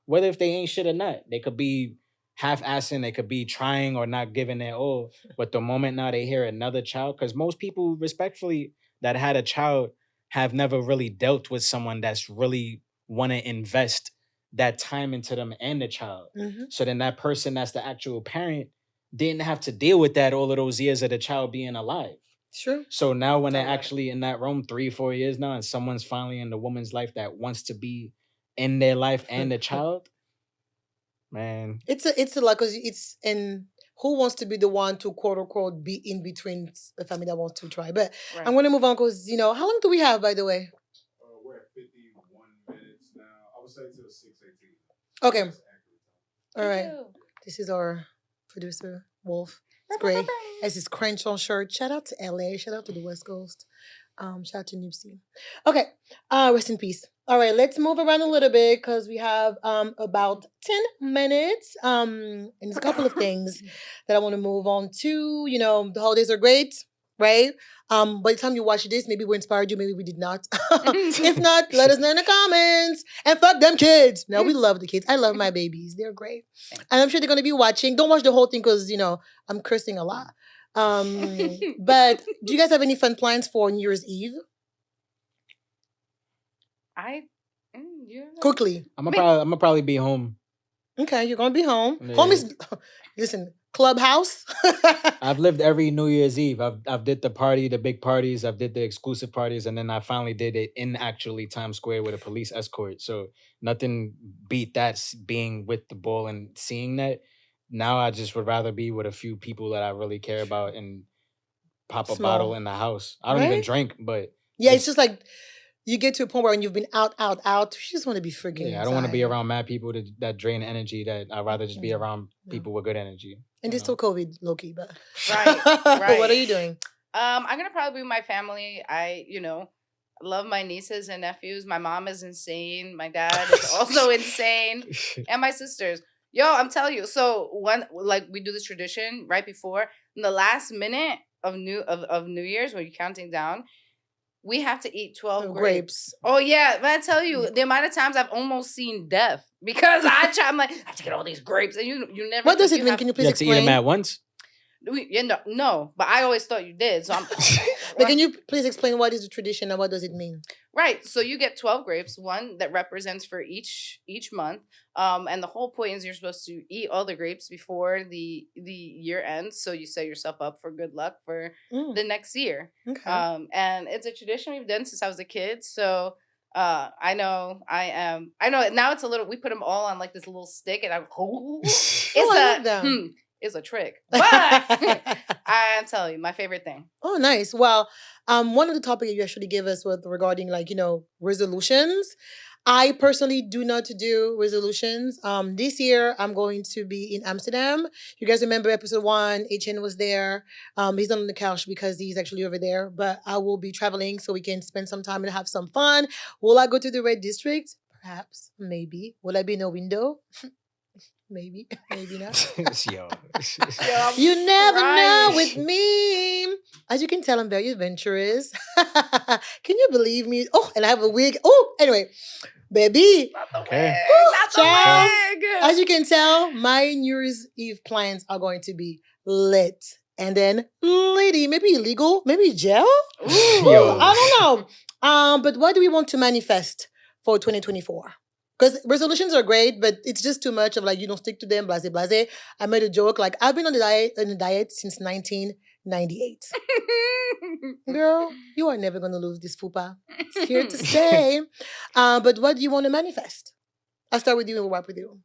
whether if they ain't shit or not, they could be half-assing, they could be trying or not giving their all. But the moment now they hear another child, because most people respectfully that had a child have never really dealt with someone that's really want to invest that time into them and the child. So then that person that's the actual parent didn't have to deal with that all of those years of the child being alive. Sure. So now when they're Totally. actually in that room 3-4 years now, and someone's finally in the woman's life that wants to be in their life and the child, man. It's a lot because it's in who wants to be the one to quote unquote be in between a family that wants to try. But Right. I'm going to move on because how long do we have, by the way? We're at 51 minutes now. I would say till 6:18. Okay. That's accurate. All right. Thank you. This is our producer, Wolf. It's great. As his Crenshaw shirt. Shout out to LA. Shout out to the West Coast. Shout out to Nipsey. Okay. Rest in peace. All right, let's move around a little bit because we have about 10 minutes. And there's a couple of things that I want to move on to. The holidays are great, right? By the time you watch this, maybe we inspired you, maybe we did not. If not, let us know in the comments. And fuck them kids. No, we love the kids. I love my babies. They're great. And I'm sure they're gonna be watching. Don't watch the whole thing because I'm cursing a lot. But do you guys have any fun plans for New Year's Eve? Quickly. I'm gonna probably be home. Okay, you're gonna be home. Yeah. Home is listen, clubhouse. I've lived every New Year's Eve. I've did the party, the big parties. I've did the exclusive parties, and then I finally did it in actually Times Square with a police escort. So nothing beat that being with the ball and seeing that. Now I just would rather be with a few people that I really care about and pop a Small. bottle in the house. I don't even Right? drink, but Yeah, it's just like you get to a point where when you've been out, you just want to be freaking. yeah, I don't want to be inside. around mad people that drain energy. That I'd rather just be Mm, around yeah. people with good energy. And there's still COVID, low-key, but Right, what are right. you doing? I'm gonna probably be with my family. I love my nieces and nephews. My mom is insane. My dad is also insane, and my sisters. Yo, I'm telling you. So we do this tradition right before in the last minute of New Year's when you're counting down. We have to eat 12 grapes. Grapes. Oh yeah, but I tell you, the amount of times I've almost seen death because I'm like, I have to get all these grapes, and you never. What does it you mean? have- Can you You please have to eat them explain? at once. No, but I always thought you did. So I'm But can you please explain what is the tradition and what does it mean? right. So you get 12 grapes, one that represents for each month. And the whole point is you're supposed to eat all the grapes before the year ends, so you set yourself up for good luck for Mm, the next year. okay. And it's a tradition we've done since I was a kid. So I know now it's a little. We put them all on like this little stick, and it's I love that. it's a trick, but I'm telling you, my favorite thing. Oh, nice. Well, one of the topics you actually gave us was regarding resolutions. I personally do not do resolutions. This year I'm going to be in Amsterdam. You guys remember episode 1? HN was there. He's not on the couch because he's actually over there. But I will be traveling so we can spend some time and have some fun. Will I go to the red district? Perhaps, maybe. Will I be in a window? Maybe, maybe not. Yo. I'm You never know crying. with me. As you can tell, I'm very adventurous. Can you believe me? Oh, and I have a wig. Oh, anyway, baby. Not the Okay. wig. Not the Child. wig. As you can tell, my New Year's Eve plans are going to be lit. And then, lady, maybe illegal, maybe jail. Ooh. Yo. I don't know. But what do we want to manifest for 2024? Because resolutions are great, but it's just too much of you don't stick to them, blase, blase. I made a joke, I've been on the diet since 1998. Girl, you are never going to lose this fupa. It's here to stay. But what do you want to manifest? I'll start with you and we'll wrap with you.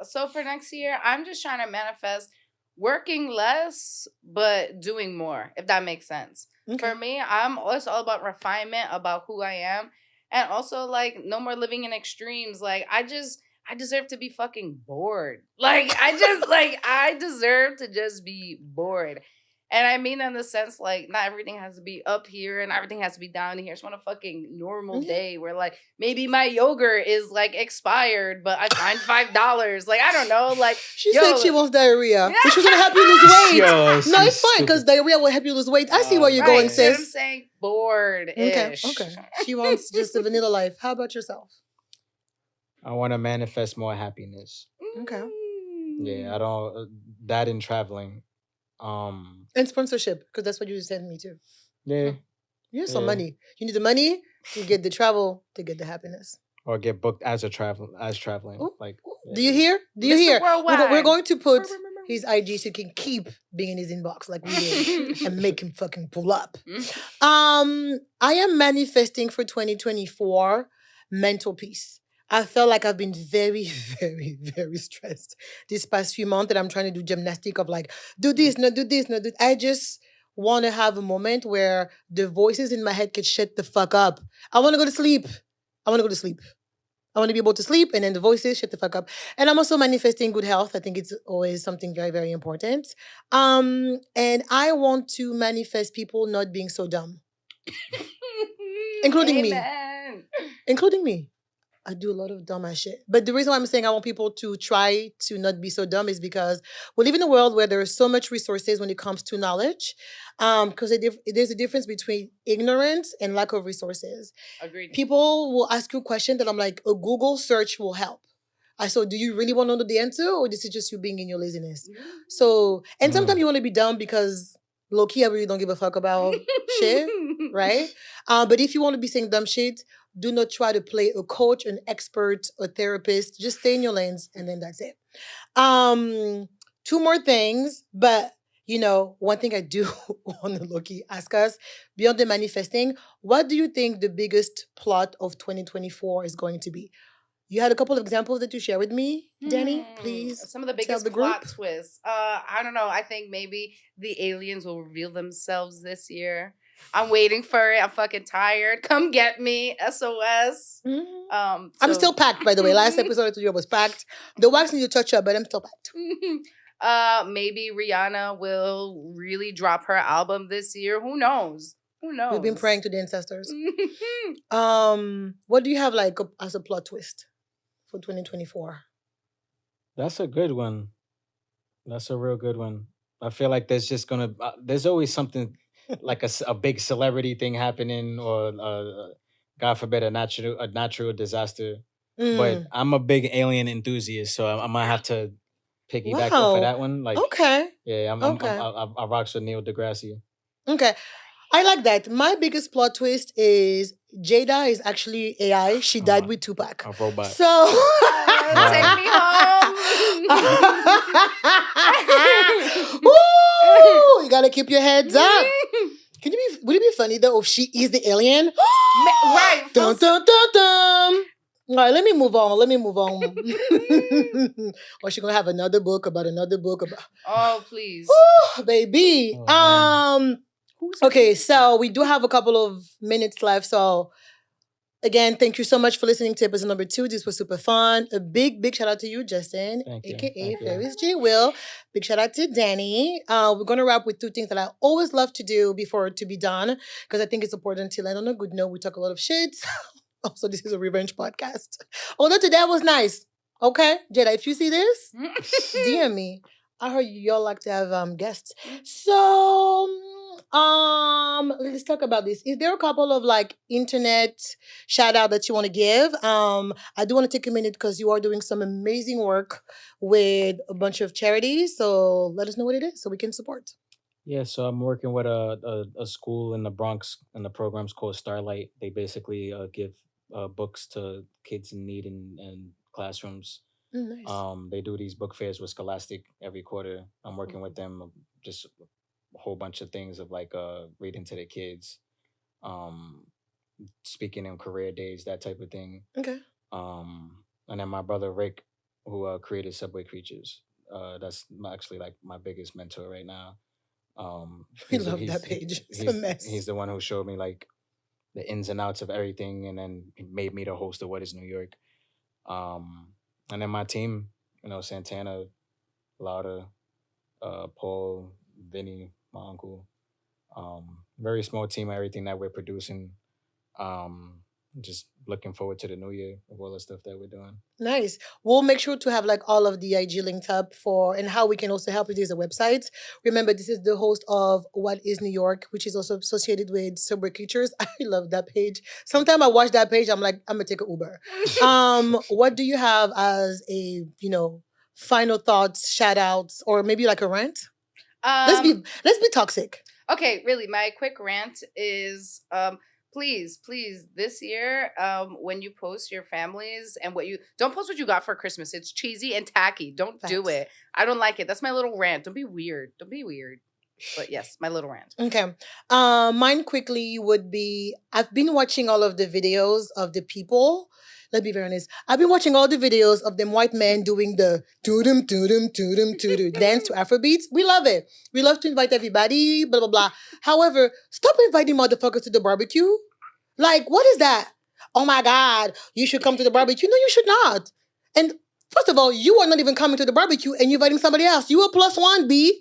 So for next year, I'm just trying to manifest working less but doing more, if that makes sense. Okay. For me, it's all about refinement, about who I am, and also no more living in extremes. I deserve to be fucking bored. I deserve to just be bored. And I mean in the sense, not everything has to be up here and everything has to be down here. I just want a fucking normal day where, maybe my yogurt is, expired, but I find $5. I don't know. She said she wants diarrhea, which was going to help you lose weight. Yo, No, she's it's fine because stupid. diarrhea will help you lose weight. I see where you're right, going, see what I'm sis. saying? Bored-ish. Okay. She wants just a vanilla life. How about yourself? I want to manifest more happiness. Okay. Yeah, I don't that in traveling. And sponsorship, because that's what you sent me to. Yeah. You need some Yeah. money. You need the money to get the travel, to get the happiness. or get booked as traveling. Ooh, Like, Do you hear? Do you Mr. hear? Worldwide. We're going to put his IG so he can keep being in his inbox like we did and make him fucking pull up. I am manifesting for 2024 mental peace. I felt like I've been very, very, very stressed this past few months, and I'm trying to do gymnastic of like, do this, no, do this, no, do. I just want to have a moment where the voices in my head can shut the fuck up. I want to go to sleep. I want to go to sleep. I want to be able to sleep, and then the voices shut the fuck up. And I'm also manifesting good health. I think it's always something very, very important. And I want to manifest people not being so dumb, including me. Amen. Including me. I do a lot of dumb ass shit. But the reason why I'm saying I want people to try to not be so dumb is because we live in a world where there is so much resources when it comes to knowledge. Because there's a difference between ignorance and lack of resources. Agreed. People will ask you questions that I'm like, a Google search will help. So do you really want to know the answer, or this is just you being in your laziness? So, and sometimes you want to be dumb because low-key, I really don't give a fuck about shit, right? But if you want to be saying dumb shit, do not try to play a coach, an expert, a therapist. Just stay in your lanes, and then that's it. Two more things, but one thing I do want to low-key ask us, beyond the manifesting, what do you think the biggest plot of 2024 is going to be? You had a couple of examples that you share with me, Danny. Please. Some of the tell biggest the group. plot twists. I don't know. I think maybe the aliens will reveal themselves this year. I'm waiting for it. I'm fucking tired. Come get me. SOS. I'm so- still packed, by the way. Last episode I told you I was packed. The wax needs to touch up, but I'm still packed. Maybe Rihanna will really drop her album this year. Who knows? Who knows? We've been praying to the ancestors. What do you have like as a plot twist for 2024? That's a good one. That's a real good one. I feel like there's just gonna there's always something like a big celebrity thing happening, or God forbid a natural disaster. But I'm a big alien enthusiast, so I might have to piggyback off of that one. Like, okay. yeah, I rocks with Neil deGrasse. Okay. I like that. My biggest plot twist is Jada is actually AI. She died with Tupac. A robot. So take me home. Woo! You gotta keep your heads up. Would it be funny though if she is the alien? Right. Dun dun dun dun. All right, let me move on. Or she gonna have another book about another book about. Oh please. Ooh, baby. Oh, okay, so we do have a couple of minutes left. So again, thank you so much for listening to episode number 2. This was super fun. A big shout out to you, Justin, aka Ferris J. Will. Big shout out to Danny. We're gonna wrap with 2 things that I always love to do before to be done, because I think it's important to land on a good note. We talk a lot of shit. Also, this is a revenge podcast. Although today was nice. Okay, Jada, if you see this, DM me. I heard y'all like to have guests. So let's talk about this. Is there a couple of like internet shout out that you want to give? I do want to take a minute because you are doing some amazing work with a bunch of charities. So let us know what it is so we can support. Yeah, so I'm working with a school in the Bronx, and the program's called Starlight. They basically give books to kids in need in classrooms. Nice. They do these book fairs with Scholastic every quarter. I'm working with them, just a whole bunch of things of like reading to the kids, speaking in career days, that type of thing. Okay. And then my brother Rick, who created Subway Creatures, that's actually like my biggest mentor right now. We love that page. It's a mess. He's the one who showed me like the ins and outs of everything, and then he made me the host of What Is New York. And then my team, Santana, Lauda, Paul, Vinny, my uncle. Very small team, everything that we're producing. Just looking forward to the new year of all the stuff that we're doing. Nice. We'll make sure to have like all of the IG linked up and how we can also help with these websites. Remember, this is the host of What Is New York, which is also associated with Subway Creatures. I love that page. Sometimes I watch that page, I'm like, I'm gonna take an Uber. What do you have as a final thoughts, shout outs, or maybe like a rant? Let's be toxic. Okay, really, my quick rant is please, this year, when you post your families and don't post what you got for Christmas. It's cheesy and tacky. Don't do Facts. it. I don't like it. That's my little rant. Don't be weird. But yes, my little rant. Okay. Mine quickly would be I've been watching all of the videos of the people. Let's be very honest. I've been watching all the videos of them white men doing the doo-dum, doo-dum, doo-dum, doo-dum dance to Afrobeats. We love it. We love to invite everybody, blah, blah, blah. However, stop inviting motherfuckers to the barbecue. Like, what is that? Oh my God, you should come to the barbecue. No, you should not. And first of all, you are not even coming to the barbecue and you're inviting somebody else. You a plus one, B.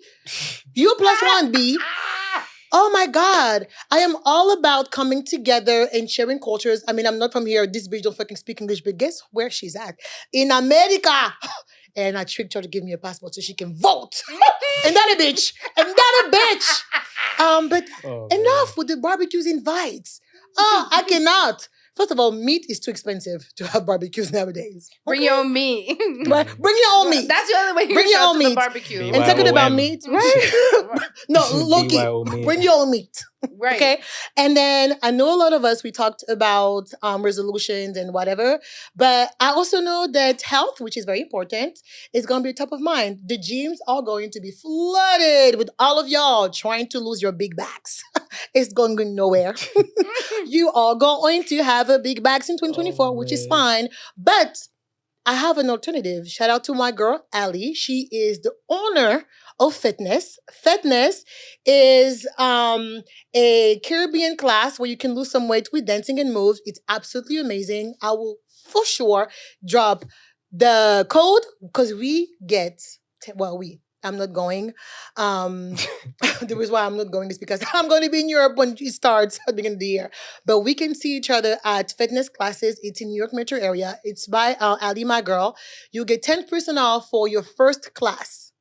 You a plus one, B. Oh my God. I am all about coming together and sharing cultures. I mean, I'm not from here. This bitch don't fucking speak English, but guess where she's at? In America. And I tricked her to give me a passport so she can vote. And that a bitch. And that a bitch. But enough with the barbecues invites. Oh, I cannot. First of all, meat is too expensive to have barbecues nowadays. Bring your own meat. Right? Bring your own meat. That's the only way you Bring can your show own up to the meat. barbecue. And talking about meat, right? No, Loki, BYO bring your own meat. Right. Okay. And then I know a lot of us, we talked about resolutions and whatever, but I also know that health, which is very important, is going to be top of mind. The gyms are going to be flooded with all of y'all trying to lose your big backs. It's going nowhere. You are going to have a big backs in 2024, which is fine. But I have an alternative. Shout out to my girl, Ali. She is the owner of Fitness. Fitness is a Caribbean class where you can lose some weight with dancing and moves. It's absolutely amazing. I will for sure drop the code because we get, I'm not going. The reason why I'm not going is because I'm going to be in Europe when it starts at the beginning of the year. But we can see each other at fitness classes. It's in New York metro area. It's by Ali, my girl. You get 10% off for your first class.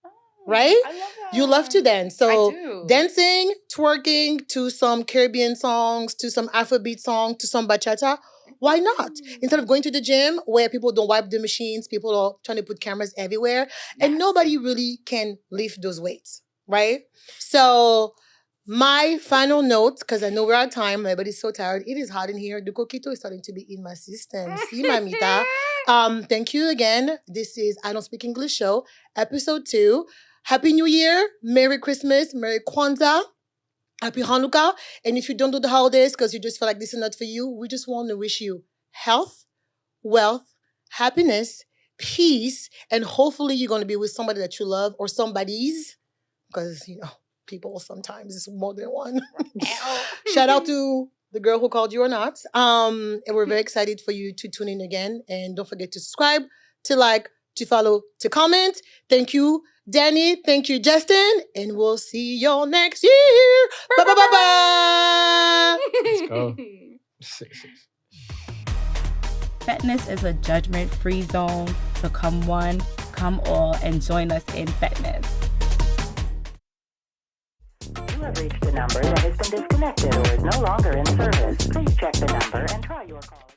Right? I love that. You love to dance. So I do. dancing, twerking to some Caribbean songs, to some Afrobeat song, to some bachata. Why not? Instead of going to the gym where people don't wipe the machines, people are trying to put cameras everywhere, and nobody really can lift those weights, right? So my final note, because I know we're out of time, everybody's so tired. It is hot in here. The Coquito is starting to be in my system. See, mamita. Thank you again. This is I Don't Speak English Show, episode 2. Happy New Year. Merry Christmas. Merry Kwanzaa. Happy Hanukkah. And if you don't do the holidays because you just feel like this is not for you, we just want to wish you health, wealth, happiness, peace, and hopefully you're going to be with somebody that you love or somebody's, because, people sometimes it's more than one. Shout out to the girl who called you or not. And we're very excited for you to tune in again. And don't forget to subscribe, to like, to follow, to comment. Thank you, Danny. Thank you, Justin. And we'll see y'all next year. Bye-bye-bye-bye. Let's go. Fitness is a judgment-free zone, so come one, come all, and join us in fitness. You have reached a number that has been disconnected or is no longer in service. Please check the number and try your call again.